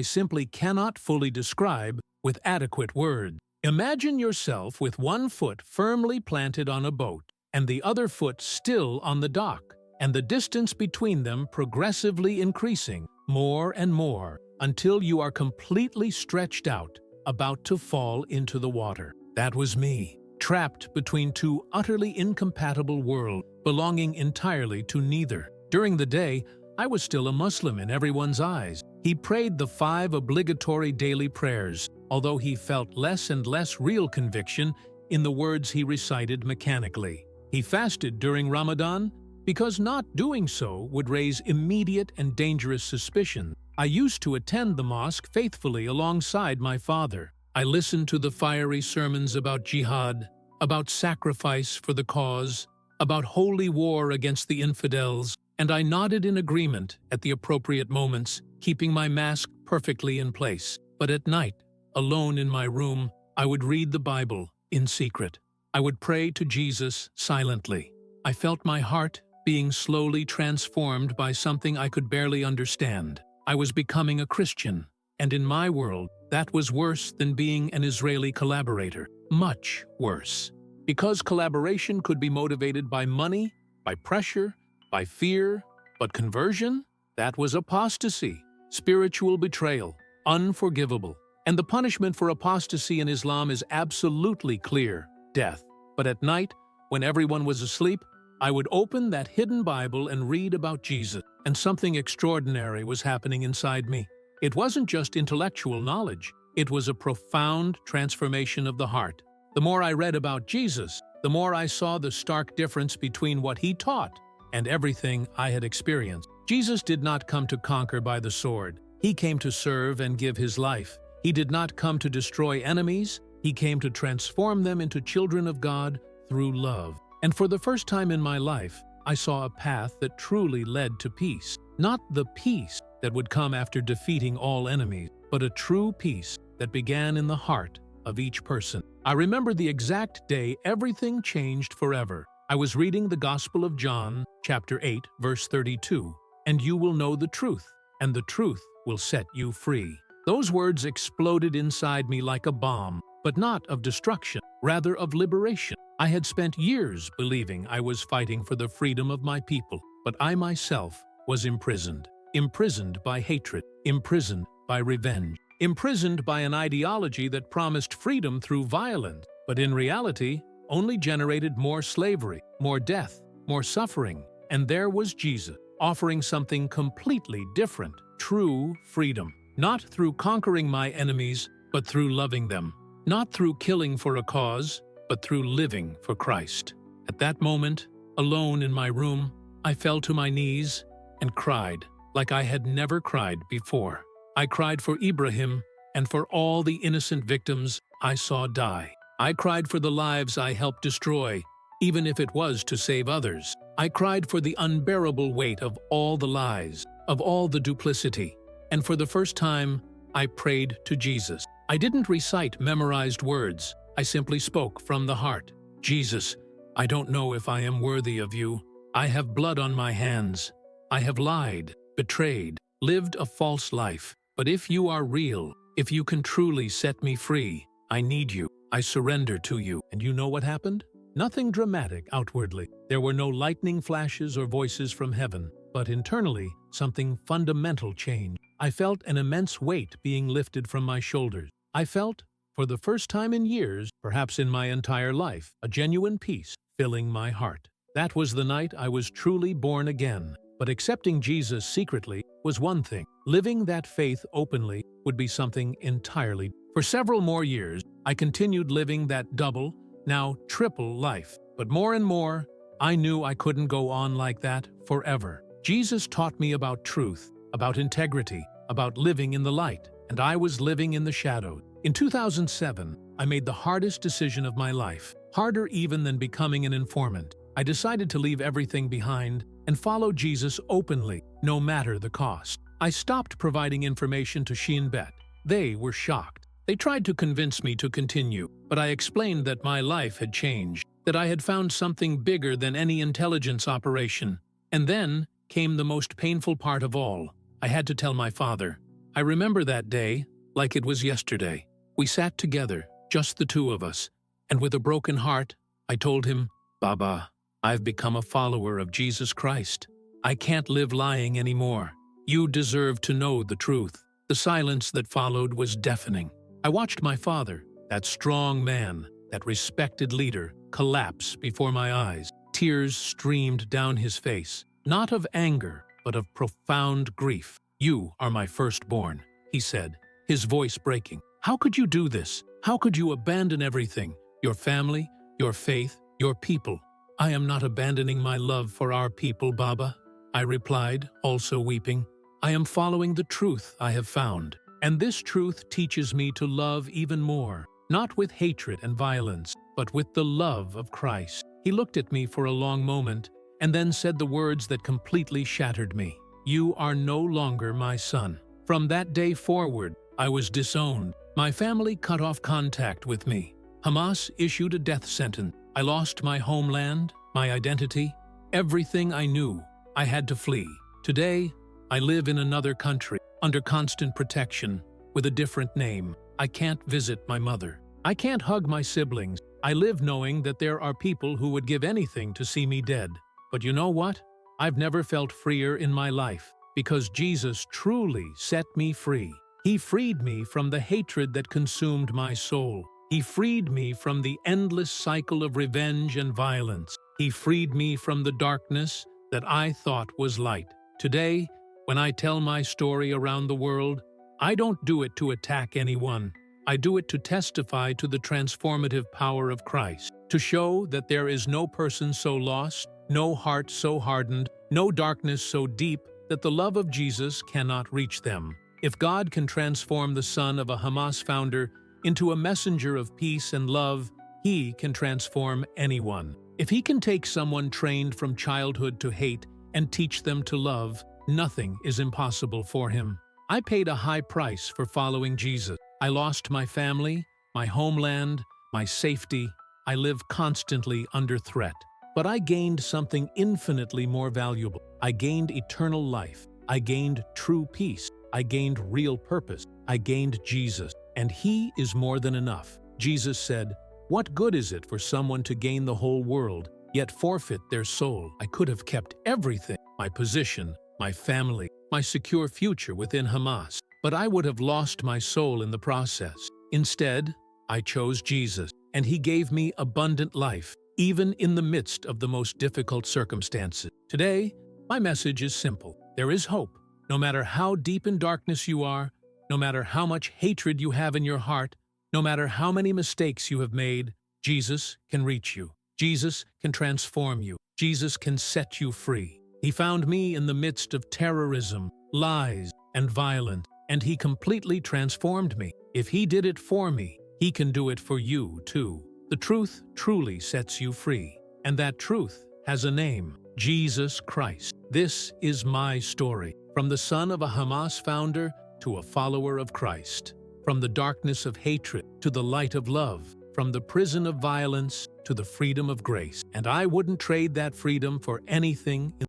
simply cannot fully describe with adequate words. Imagine yourself with one foot firmly planted on a boat and the other foot still on the dock, and the distance between them progressively increasing more and more until you are completely stretched out, about to fall into the water. That was me, trapped between two utterly incompatible worlds, belonging entirely to neither. During the day, I was still a Muslim in everyone's eyes. He prayed the 5 obligatory daily prayers, although he felt less and less real conviction in the words he recited mechanically. He fasted during Ramadan because not doing so would raise immediate and dangerous suspicion. I used to attend the mosque faithfully alongside my father. I listened to the fiery sermons about jihad, about sacrifice for the cause, about holy war against the infidels, and I nodded in agreement at the appropriate moments, keeping my mask perfectly in place. But at night, alone in my room, I would read the Bible in secret. I would pray to Jesus silently. I felt my heart being slowly transformed by something I could barely understand. I was becoming a Christian, and in my world, that was worse than being an Israeli collaborator. Much worse. Because collaboration could be motivated by money, by pressure, by fear, but conversion? That was apostasy, spiritual betrayal, unforgivable. And the punishment for apostasy in Islam is absolutely clear: death. But at night, when everyone was asleep, I would open that hidden Bible and read about Jesus, and something extraordinary was happening inside me. It wasn't just intellectual knowledge, it was a profound transformation of the heart. The more I read about Jesus, the more I saw the stark difference between what he taught and everything I had experienced. Jesus did not come to conquer by the sword. He came to serve and give his life. He did not come to destroy enemies. He came to transform them into children of God through love. And for the first time in my life, I saw a path that truly led to peace. Not the peace that would come after defeating all enemies, but a true peace that began in the heart of each person. I remember the exact day everything changed forever. I was reading the Gospel of John, chapter 8, verse 32, "And you will know the truth, and the truth will set you free." Those words exploded inside me like a bomb, but not of destruction, rather of liberation. I had spent years believing I was fighting for the freedom of my people, but I myself was imprisoned. Imprisoned by hatred, imprisoned by revenge, imprisoned by an ideology that promised freedom through violence, but in reality only generated more slavery, more death, more suffering. And there was Jesus, offering something completely different: true freedom. Not through conquering my enemies, but through loving them. Not through killing for a cause, but through living for Christ. At that moment, alone in my room, I fell to my knees and cried like I had never cried before. I cried for Ibrahim and for all the innocent victims I saw die. I cried for the lives I helped destroy, even if it was to save others. I cried for the unbearable weight of all the lies, of all the duplicity. And for the first time, I prayed to Jesus. I didn't recite memorized words. I simply spoke from the heart. Jesus, I don't know if I am worthy of you. I have blood on my hands. I have lied, betrayed, lived a false life. But if you are real, if you can truly set me free, I need you. I surrender to you. And you know what happened? Nothing dramatic outwardly. There were no lightning flashes or voices from heaven. But internally, something fundamental changed. I felt an immense weight being lifted from my shoulders. I felt, for the first time in years, perhaps in my entire life, a genuine peace filling my heart. That was the night I was truly born again. But accepting Jesus secretly was one thing. Living that faith openly would be something entirely. For several more years, I continued living that double, now triple life. But more and more, I knew I couldn't go on like that forever. Jesus taught me about truth, about integrity, about living in the light, and I was living in the shadows. In 2007, I made the hardest decision of my life, harder even than becoming an informant. I decided to leave everything behind and follow Jesus openly, no matter the cost. I stopped providing information to Shin Bet. They were shocked. They tried to convince me to continue, but I explained that my life had changed, that I had found something bigger than any intelligence operation. And then came the most painful part of all. I had to tell my father. I remember that day like it was yesterday. We sat together, just the two of us. And with a broken heart, I told him, "Baba, I've become a follower of Jesus Christ. I can't live lying anymore. You deserve to know the truth." The silence that followed was deafening. I watched my father, that strong man, that respected leader, collapse before my eyes. Tears streamed down his face, not of anger, but of profound grief. "You are my firstborn," he said, his voice breaking. "How could you do this? How could you abandon everything? Your family, your faith, your people." "I am not abandoning my love for our people, Baba," I replied, also weeping. "I am following the truth I have found. And this truth teaches me to love even more, not with hatred and violence, but with the love of Christ." He looked at me for a long moment, and then said the words that completely shattered me. "You are no longer my son." From that day forward, I was disowned. My family cut off contact with me. Hamas issued a death sentence. I lost my homeland, my identity, everything I knew. I had to flee. Today, I live in another country, under constant protection, with a different name. I can't visit my mother. I can't hug my siblings. I live knowing that there are people who would give anything to see me dead. But you know what? I've never felt freer in my life, because Jesus truly set me free. He freed me from the hatred that consumed my soul. He freed me from the endless cycle of revenge and violence. He freed me from the darkness that I thought was light. Today, when I tell my story around the world, I don't do it to attack anyone. I do it to testify to the transformative power of Christ, to show that there is no person so lost, no heart so hardened, no darkness so deep that the love of Jesus cannot reach them. If God can transform the son of a Hamas founder into a messenger of peace and love, He can transform anyone. If He can take someone trained from childhood to hate and teach them to love, nothing is impossible for Him. I paid a high price for following Jesus. I lost my family, my homeland, my safety. I live constantly under threat. But I gained something infinitely more valuable. I gained eternal life. I gained true peace. I gained real purpose. I gained Jesus. And He is more than enough. Jesus said, "What good is it for someone to gain the whole world, yet forfeit their soul?" I could have kept everything, my position, my family, my secure future within Hamas, but I would have lost my soul in the process. Instead, I chose Jesus, and He gave me abundant life, even in the midst of the most difficult circumstances. Today, my message is simple. There is hope. No matter how deep in darkness you are, no matter how much hatred you have in your heart, no matter how many mistakes you have made, Jesus can reach you. Jesus can transform you. Jesus can set you free. He found me in the midst of terrorism, lies, and violence, and He completely transformed me. If He did it for me, He can do it for you too. The truth truly sets you free, and that truth has a name: Jesus Christ. This is my story, from the son of a Hamas founder to a follower of Christ, from the darkness of hatred to the light of love, from the prison of violence to the freedom of grace. And I wouldn't trade that freedom for anything